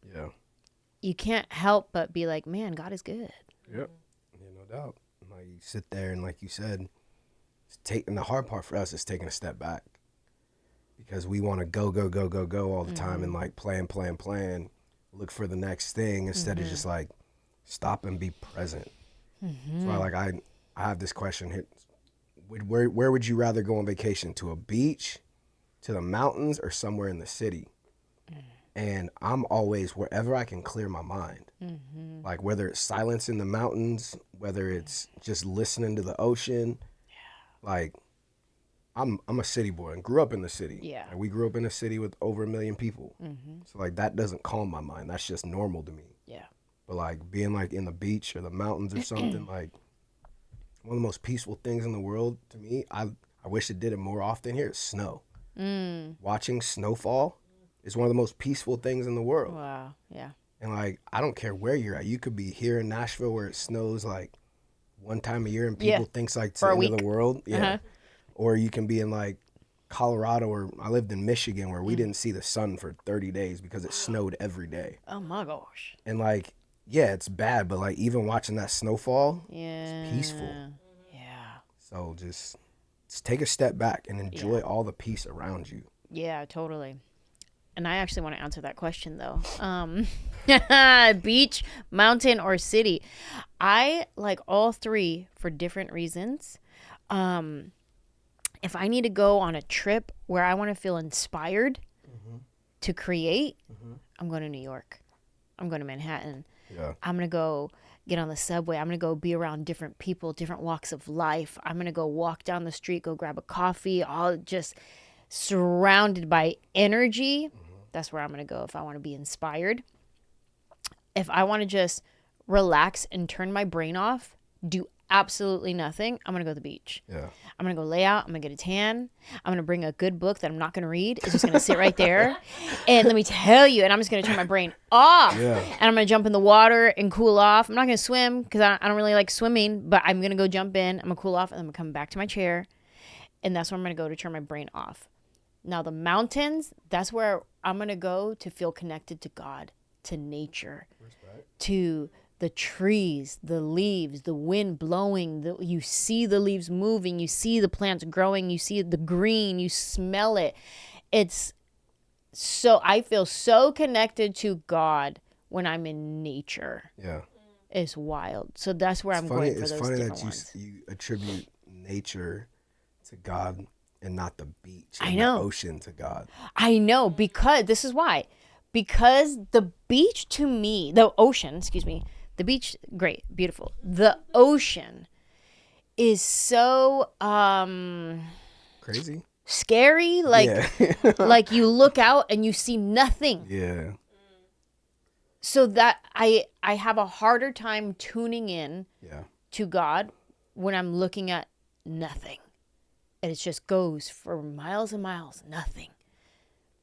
you can't help but be like, man, God is good. Yep. Yeah, no doubt. Like, you sit there and, like you said, and the hard part for us is taking a step back, because we want to go all the time and like plan, look for the next thing instead of just like stop and be present. So I have this question here. Where would you rather go on vacation? To a beach, to the mountains, or somewhere in the city? And I'm always wherever I can clear my mind. Like whether it's silence in the mountains, whether it's just listening to the ocean. Like I'm a city boy and grew up in the city. Yeah. Like, we grew up in a city with over 1 million people. So like that doesn't calm my mind. That's just normal to me. Yeah. But like being like in the beach or the mountains or something, like one of the most peaceful things in the world to me, I wish it did it more often here, is snow. Watching snowfall is one of the most peaceful things in the world. Wow. Yeah. And like, I don't care where you're at. You could be here in Nashville where it snows like one time a year and people thinks like it's the end of the world. Yeah. Or you can be in like Colorado, or I lived in Michigan where we didn't see the sun for 30 days because it snowed every day. Oh my gosh. And like, yeah, it's bad, but like even watching that snowfall, it's peaceful. Yeah. So just take a step back and enjoy all the peace around you. Yeah, totally. And I actually want to answer that question though. Beach, mountain, or city. I like all three for different reasons. If I need to go on a trip where I want to feel inspired to create, I'm going to New York. I'm going to Manhattan. Yeah. I'm going to go get on the subway. I'm going to go be around different people, different walks of life. I'm going to go walk down the street, go grab a coffee, all just surrounded by energy. That's where I'm going to go if I want to be inspired. If I want to just relax and turn my brain off, do absolutely nothing, I'm going to go to the beach. Yeah. I'm going to go lay out. I'm going to get a tan. I'm going to bring a good book that I'm not going to read. It's just going to sit right there. And let me tell you, and I'm just going to turn my brain off. Yeah. And I'm going to jump in the water and cool off. I'm not going to swim because I don't really like swimming, but I'm going to go jump in. I'm going to cool off, and I'm going to come back to my chair. And that's where I'm going to go to turn my brain off. Now, the mountains, that's where I'm going to go to feel connected to God, to nature, to the trees, the leaves, the wind blowing. You see the leaves moving. You see the plants growing. You see the green. You smell it. It's so, I feel so connected to God when I'm in nature. Yeah. It's wild. So that's where I'm going for those different ones. It's funny that you attribute nature to God. and not the beach I and know. the ocean to God. I know, because this is why. Because the beach to me, the ocean, excuse me, the beach, great, beautiful. The ocean is so Crazy. scary. Like, Yeah. like you look out and you see nothing. Yeah. So that I have a harder time tuning in Yeah. to God when I'm looking at nothing. And it just goes for miles and miles, nothing.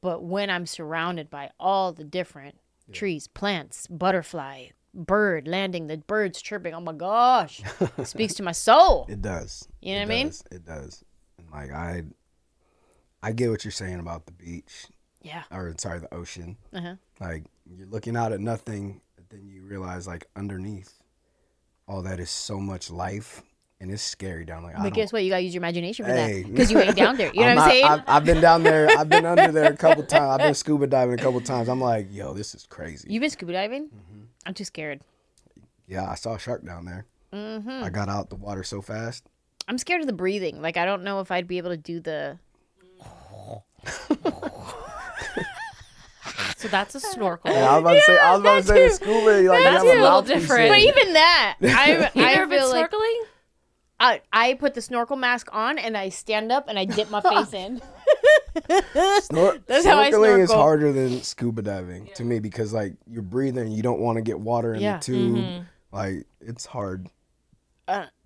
But when I'm surrounded by all the different trees, plants, butterfly, bird landing, the birds chirping, oh my gosh, speaks to my soul. It does. You know what I mean? It does. And like I get what you're saying about the beach. Yeah. Or sorry, the ocean. Uh-huh. Like you're looking out at nothing, but then you realize like underneath all that is so much life, and it's scary down there. But guess what? You gotta use your imagination for Hey. that, because you ain't down there. You know what I'm saying? I've been down there. I've been under there a couple times. I've been scuba diving a couple times. I'm like, yo, this is crazy. You've been scuba diving? I'm too scared. Yeah, I saw a shark down there. I got out the water so fast. I'm scared of the breathing. Like, I don't know if I'd be able to do the. So that's a snorkel. Yeah, I was about to say scuba. Like, That's you have a little mouthpiece different. in. But even that, You I ever been feel like snorkeling? I put the snorkel mask on and I stand up and I dip my face in. That's how I Snorkeling is snorkel. harder than scuba diving to me because like you're breathing, you don't want to get water in Yeah. the tube. Like it's hard.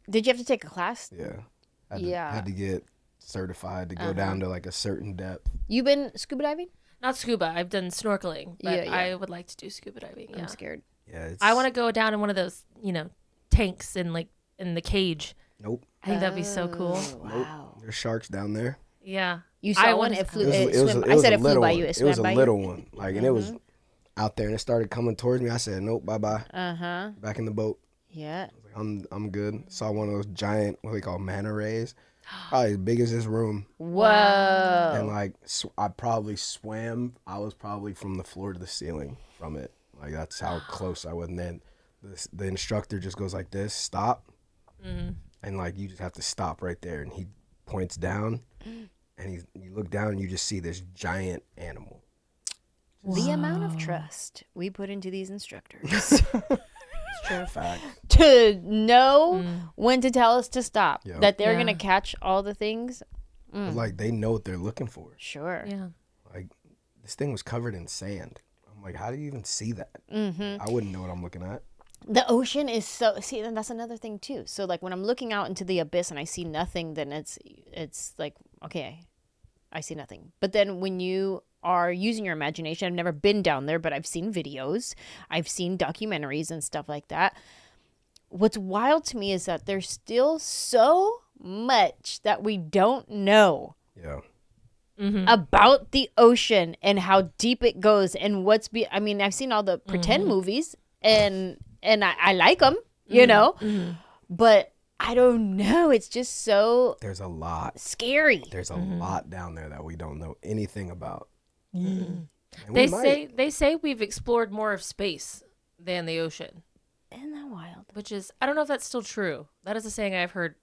Did you have to take a class? Yeah. Had to get certified to go down to like a certain depth. You been scuba diving? Not scuba. I've done snorkeling, but Yeah. I would like to do scuba diving. Yeah. I'm scared. Yeah, it's, I want to go down in one of those, tanks in the cage. Nope. I think that'd be so cool. Wow. There's sharks down there. Yeah. You I saw one? wanna- It flew. It was I said a it flew little by one. you. It It swam was a by little one. Like, and it was Mm-hmm. out there, and it started coming towards me. I said, nope, bye bye. you. Back in the boat. Yeah. I'm good. Saw one of those giant, what they call manta rays, probably as big as this room. Whoa. And like I probably swam. I was probably from the floor to the ceiling from it. Like that's how close I was. And then the instructor just goes like this, stop, and like you just have to stop right there. And he points down, and you look down and you just see this giant animal. The amount of trust we put into these instructors Fact. to know when to tell us to stop, Yep. that they're Yeah. gonna catch all the things. But, like they know what they're looking for. Sure. Yeah. Like this thing was covered in sand. I'm like, how do you even see that? I wouldn't know what I'm looking at. The ocean is so, see, and that's another thing too. So like when I'm looking out into the abyss and I see nothing, then it's like, okay, I see nothing. But then when you are using your imagination, I've never been down there, but I've seen videos, I've seen documentaries and stuff like that. What's wild to me is that there's still so much that we don't know Yeah. about the ocean and how deep it goes and I mean, I've seen all the pretend movies and I like them, you know, but I don't know. It's just so There's a lot. scary. There's a lot down there that we don't know anything about. And we They might. say we've explored more of space than the ocean, Isn't that wild? which is, I don't know if that's still true. That is a saying I've heard,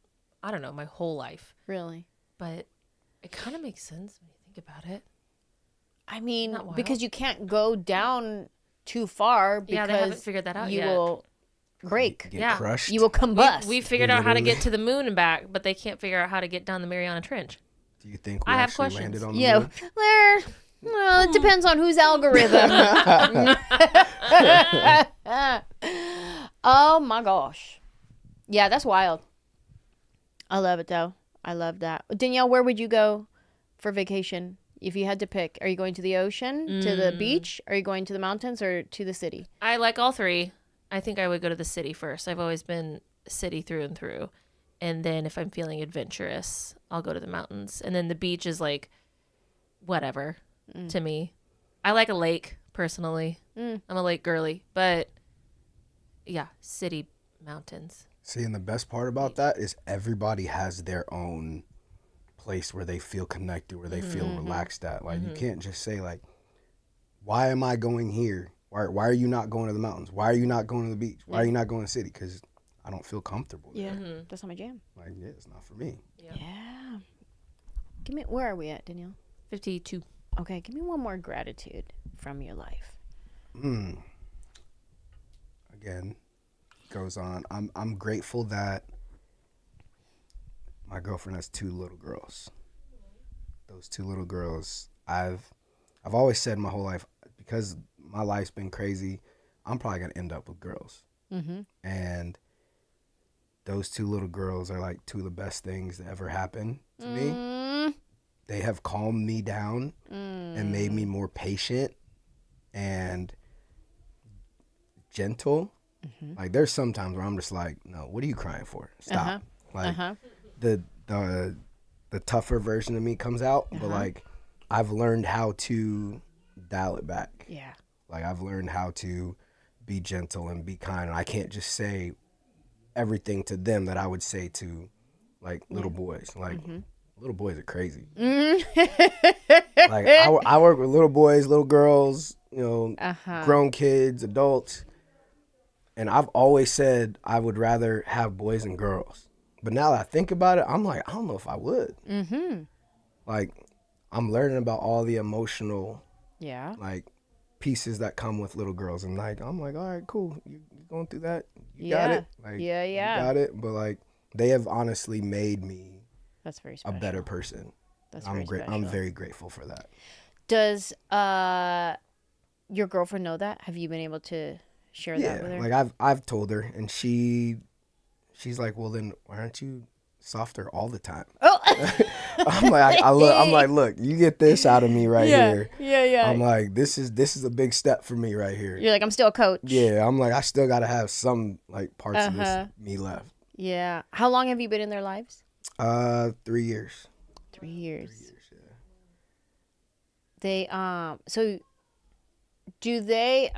I don't know, my whole life. Really? But it kind of makes sense when you think about it. I mean, Not wild. because you can't go down too far because Yeah, they haven't figured that out you yet. will break. Get Yeah. crushed. You will combust. We figured out how to get to the moon and back, but they can't figure out how to get down the Mariana Trench. Do you think we I have actually questions. landed on the yeah. moon? Well, it depends on whose algorithm. Oh my gosh. Yeah, that's wild. I love it though. I love that. Danielle, where would you go for vacation if you had to pick? Are you going to the ocean, to the beach? Are you going to the mountains or to the city? I like all three. I think I would go to the city first. I've always been city through and through. And then if I'm feeling adventurous, I'll go to the mountains. And then the beach is like whatever to me. I like a lake personally. I'm a lake girly, but yeah, city, mountains. See, and the best part about that is everybody has their own place where they feel connected, where they feel relaxed at. Like you can't just say like, why am I going here? Why are you not going to the mountains? Why are you not going to the beach? Why are you not going to the city? Because I don't feel comfortable there. That's not my jam. Like, yeah, it's not for me. Yeah. Where are we at, Danielle? 52. Okay, give me one more gratitude from your life. Again, goes on. I'm grateful that my girlfriend has 2 little girls. Those 2 little girls, I've always said my whole life, because my life's been crazy, I'm probably gonna end up with girls. And those 2 little girls are like 2 of the best things that ever happened to me. They have calmed me down and made me more patient and gentle. Like there's some times where I'm just like, no, what are you crying for? Stop. The tougher version of me comes out, but like I've learned how to dial it back. Yeah. Like I've learned how to be gentle and be kind, and I can't just say everything to them that I would say to like little boys. Like little boys are crazy. Like I work with little boys, little girls, you know, grown kids, adults, and I've always said I would rather have boys and girls. But now that I think about it, I'm like, I don't know if I would. Like I'm learning about all the emotional like pieces that come with little girls, and like I'm like, all right, cool, you going through that, you got it. Like, you got it. But like they have honestly made me That's very special. a better person. I'm very grateful for that. Does your girlfriend know that? Have you been able to share that with her? Like I've told her, and she's like, well then why aren't you softer all the time? I'm like, look, you get this out of me right here. I'm like, this is a big step for me right here. You're like, I'm still a coach. Yeah, I'm like, I still gotta have some like parts of this me left. Yeah. How long have you been in their lives? 3 years. 3 years. 3 years, yeah. They so do they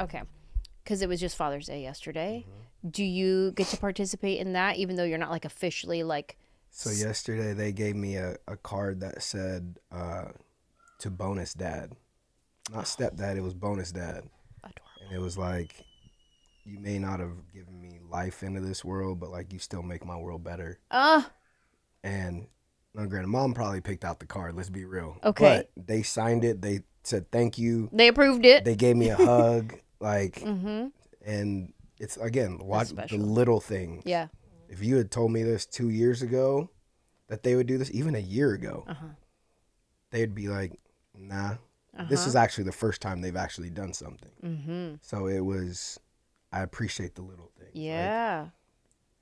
because it was just Father's Day yesterday. Do you get to participate in that even though you're not like officially like? So yesterday they gave me a card that said to bonus dad, not stepdad, it was bonus dad. Adorable. And it was like, you may not have given me life into this world, but like you still make my world better. And no, granted, mom probably picked out the card, let's be real. Okay. But they signed it, they said thank you. They approved it. They gave me a hug, like, and it's, again, watch the little things. Yeah. If you had told me this 2 years ago, that they would do this, even a year ago, they'd be like, nah, this is actually the first time they've actually done something. So it was, I appreciate the little things. Yeah.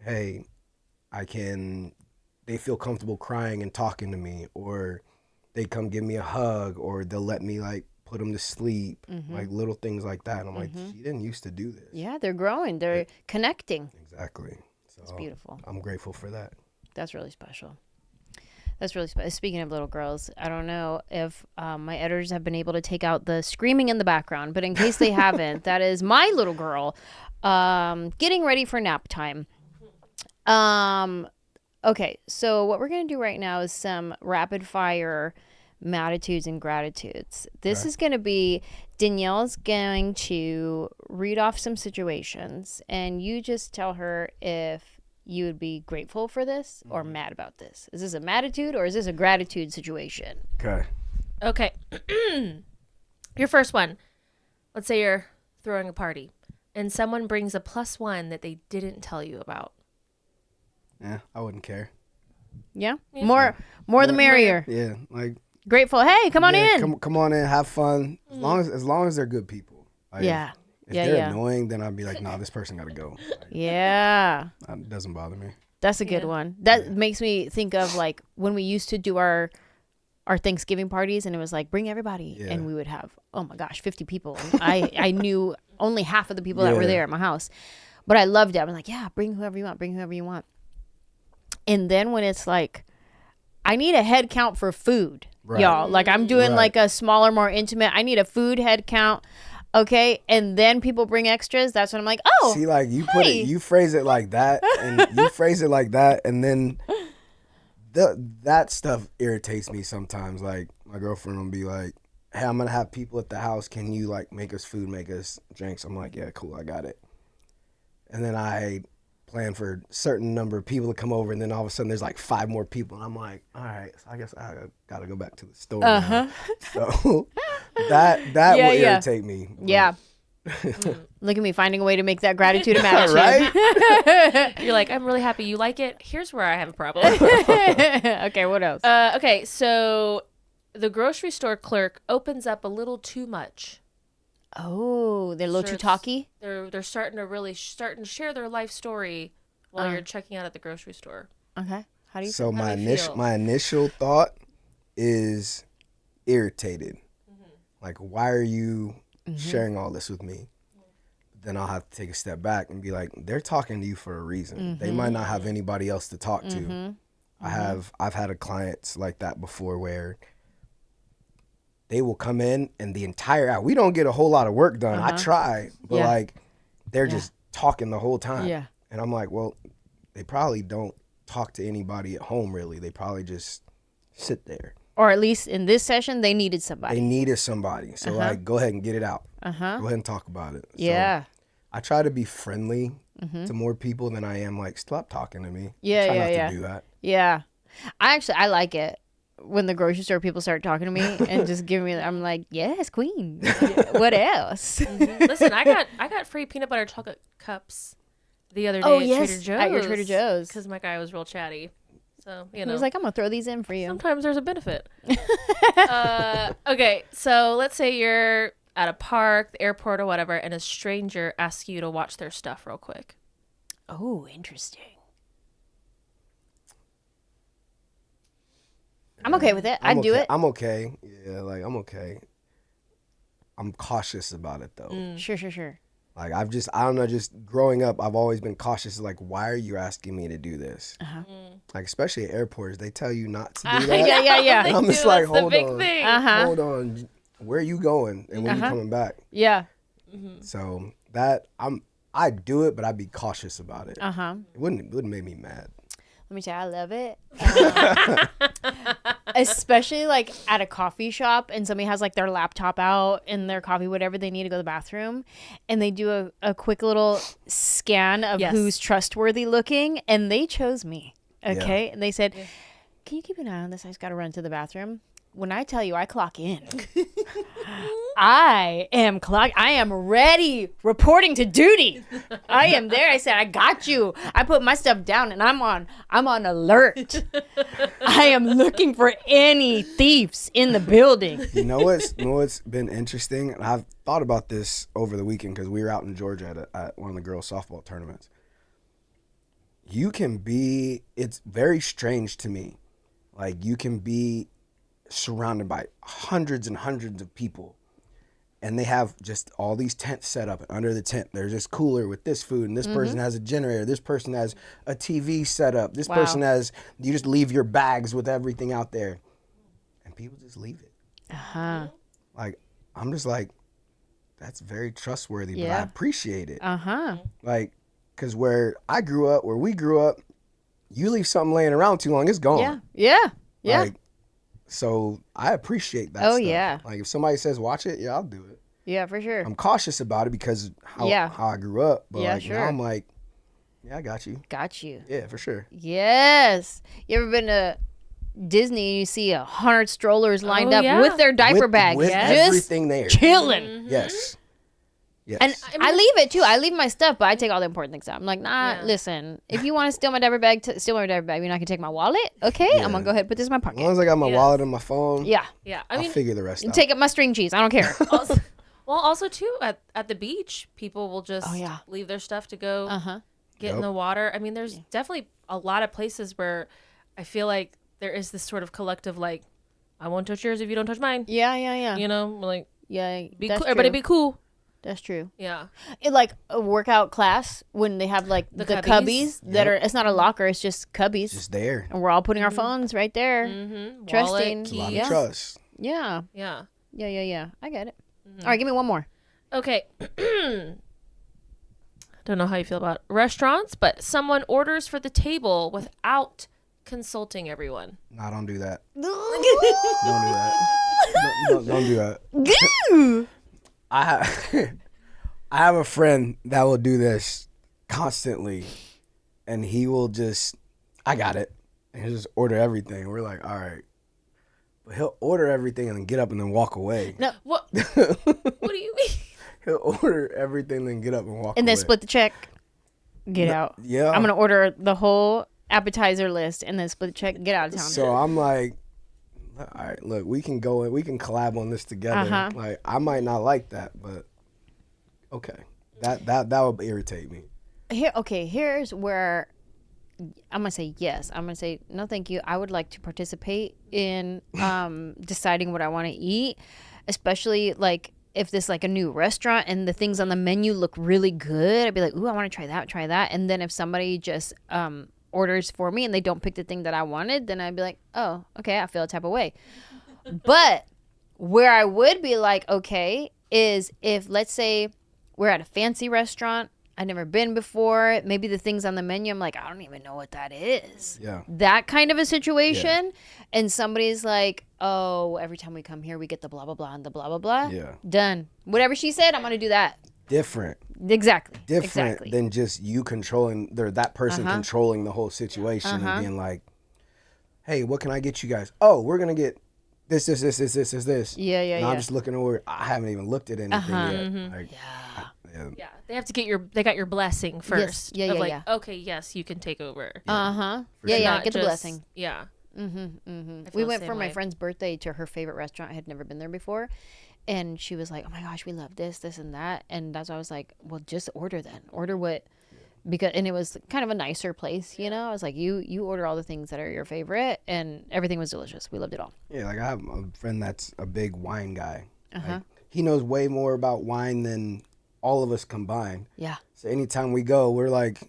Like, hey, they feel comfortable crying and talking to me, or they come give me a hug, or they'll let me like put them to sleep, like little things like that. And I'm like, she didn't used to do this. Yeah, they're growing. They're connecting. Exactly. It's beautiful. I'm grateful for that. That's really special. That's really special. Speaking of little girls, I don't know if my editors have been able to take out the screaming in the background, but in case they haven't, that is my little girl getting ready for nap time. Okay, so what we're going to do right now is some rapid fire MADtitudes and gratitudes. This is going to be, Danielle's going to read off some situations, and you just tell her if you would be grateful for this or mad about this. Is this a MADtitude or is this a gratitude situation? Okay. Your first one. Let's say you're throwing a party and someone brings a +1 that they didn't tell you about. Yeah, I wouldn't care. Yeah? More the merrier. Yeah, like, grateful. Hey, come on in. Come on in, have fun. As long as they're good people. Like, yeah. If they're annoying, then I'd be like, nah, this person got to go. Like, it doesn't bother me. That's a good one. That makes me think of like when we used to do our Thanksgiving parties, and it was like, bring everybody. And we would have, oh my gosh, 50 people. And I knew only half of the people that were there at my house. But I loved it. I was like, yeah, bring whoever you want. And then when it's like, I need a head count for food, y'all. Like I'm doing like a smaller, more intimate. I need a food head count. Okay. And then people bring extras. That's when I'm like, oh, see, like you phrase it like that, and then that stuff irritates me sometimes. Like my girlfriend will be like, hey, I'm gonna have people at the house. Can you like make us food, make us drinks? I'm like, yeah, cool, I got it. And then I plan for a certain number of people to come over, and then all of a sudden there's like 5 more people, and I'm like, all right, so I guess I gotta go back to the store now. So that will irritate me. But. Yeah. Look at me finding a way to make that gratitude a matter. Right? You're like, I'm really happy you like it. Here's where I have a problem. Okay, what else? Okay, so the grocery store clerk opens up a little too much. Oh, they're a little too talky? They're starting to share their life story while you're checking out at the grocery store. Okay. How do you So feel? my initial thought is irritated. Like, why are you sharing all this with me? Then I'll have to take a step back and be like, they're talking to you for a reason. They might not have anybody else to talk to. I've had a clients like that before where they will come in and the entire hour, we don't get a whole lot of work done. I try, but like they're just talking the whole time. Yeah. And I'm like, well, they probably don't talk to anybody at home really. They probably just sit there. Or at least in this session, they needed somebody. They needed somebody. So like, go ahead and get it out. Go ahead and talk about it. Yeah. So I try to be friendly to more people than I am like, stop talking to me. Yeah, I try yeah, not to do that. Yeah. I like it when the grocery store people start talking to me and just giving me, I'm like, yes, queen. What else? Listen, I got free peanut butter chocolate cups the other day at Trader Joe's. At your Trader Joe's. Because my guy was real chatty. So, you know. He was like, I'm going to throw these in for you. Sometimes there's a benefit. Okay, so let's say you're at a park, the airport, or whatever, and a stranger asks you to watch their stuff real quick. Oh, interesting. I'm okay with it. I'd do it. I'm okay. Yeah, like I'm okay. I'm cautious about it though. Sure. Like I don't know, just growing up, I've always been cautious. Like, why are you asking me to do this? Like, especially at airports, they tell you not to do that. Yeah. And I'm just like, hold on. Thing. Hold on. Where are you going? And when you coming back? Yeah. So that I do it, but I'd be cautious about it. It wouldn't make me mad. Let me tell you, I love it. Especially like at a coffee shop and somebody has like their laptop out and their coffee, whatever they need to go to the bathroom. And they do a quick little scan of who's trustworthy looking. And they chose me. Okay. Yeah. And they said, can you keep an eye on this? I just got to run to the bathroom. When I tell you I clock in, I am ready, reporting to duty. I am there. I said, I got you. I put my stuff down and I'm on alert. I am looking for any thieves in the building. You know what's been interesting? And I've thought about this over the weekend because we were out in Georgia at one of the girls' softball tournaments. It's very strange to me. Like, you can be surrounded by hundreds and hundreds of people, and they have just all these tents set up. And under the tent, there's this cooler with this food, and this person has a generator. This person has a TV set up. This person has, you just leave your bags with everything out there, and people just leave it. Like, I'm just like, that's very trustworthy, but I appreciate it. Like, because where we grew up, you leave something laying around too long, it's gone. Yeah. Like, so I appreciate that stuff. Yeah. Like, if somebody says watch it, I'll do it. Yeah, for sure. I'm cautious about it because how I grew up. But now I'm like, I got you. Got you. Yeah, for sure. Yes. You ever been to Disney and you see 100 strollers lined up with their diaper bags? With just everything there. Chilling. Yes. And I leave it too. I leave my stuff, but I take all the important things out. I'm like, listen, if you want to steal my diaper bag, steal my diaper bag. You're not going to take my wallet? Okay, I'm going to go ahead and put this in my pocket. As long as I got my wallet and my phone, I'll figure the rest out. Take up my string cheese. I don't care. Also too, at the beach, people will just leave their stuff to go get in the water. I mean, there's definitely a lot of places where I feel like there is this sort of collective, like, I won't touch yours if you don't touch mine. Yeah. You know, like, be cool. Everybody be cool. That's true. Yeah. It like a workout class when they have like the cubbies that are, it's not a locker, it's just cubbies. Just there. And we're all putting our phones right there. Trusting. It's a lot of trust. Yeah. Yeah. I get it. All right, give me one more. Okay. Don't know how you feel about restaurants, but someone orders for the table without consulting everyone. No, don't do that. Don't do that. Don't do that. I have a friend that will do this constantly, and he will just, I got it, and he'll just order everything. We're like, all right, but he'll order everything and then get up and then walk away. No, what? What do you mean? He'll order everything, then get up and walk away. And then split the check. Get out. Yeah. I'm gonna order the whole appetizer list and then split the check. Get out of town. So I'm like, all right, look, we can go and we can collab on this together. Like, I might not like that, but okay, that would irritate me. Here's where I'm gonna say yes. I'm gonna say no, thank you. I would like to participate in deciding what I want to eat, especially like if this like a new restaurant and the things on the menu look really good. I'd be like, ooh, I want to try that. And then if somebody just orders for me and they don't pick the thing that I wanted, then I'd be like, oh, okay, I feel a type of way. But where I would be like, okay, is if let's say we're at a fancy restaurant, I've never been before, maybe the things on the menu, I'm like, I don't even know what that is. Yeah. That kind of a situation. Yeah. And somebody's like, oh, every time we come here, we get the blah, blah, blah, and the blah, blah, blah. Yeah. Done. Whatever she said, I'm going to do that. Different Exactly. than just you controlling, that person controlling the whole situation and being like, hey, what can I get you guys? Oh, we're going to get this. Yeah. And I'm just looking over. I haven't even looked at anything yet. Like, yeah. They have to get they got your blessing first. Yes. Yeah. Like, okay, yes, you can take over. Yeah. Not Get the just, blessing. Yeah. We went for my friend's birthday to her favorite restaurant. I had never been there before. And she was like, oh my gosh, we love this, and that. And that's why I was like, well, just order then. Order what, and it was kind of a nicer place, you know? I was like, you order all the things that are your favorite, and everything was delicious. We loved it all. Yeah, like I have a friend that's a big wine guy. Like, he knows way more about wine than all of us combined. Yeah. So anytime we go, we're like,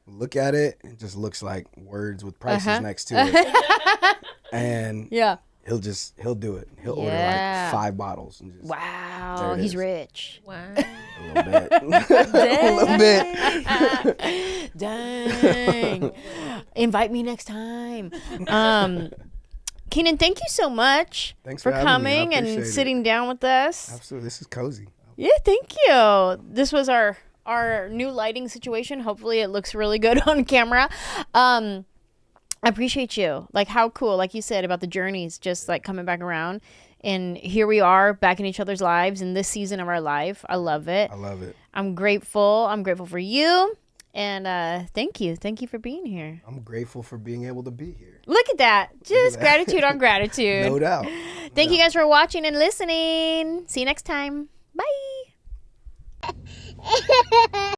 look at it. It just looks like words with prices next to it. And yeah. He'll do it. He'll order like 5 bottles. And just, wow, he's rich. Wow. A little bit. Dang. Invite me next time. Kenan, thank you so much for coming and sitting down with us. Absolutely. This is cozy. Yeah, thank you. This was our new lighting situation. Hopefully it looks really good on camera. I appreciate you. Like, how cool, like you said, about the journeys just like coming back around. And here we are back in each other's lives in this season of our life. I love it. I'm grateful. I'm grateful for you. And thank you. Thank you for being here. I'm grateful for being able to be here. Look at that. Just gratitude on gratitude. No doubt. Thank you guys for watching and listening. See you next time. Bye.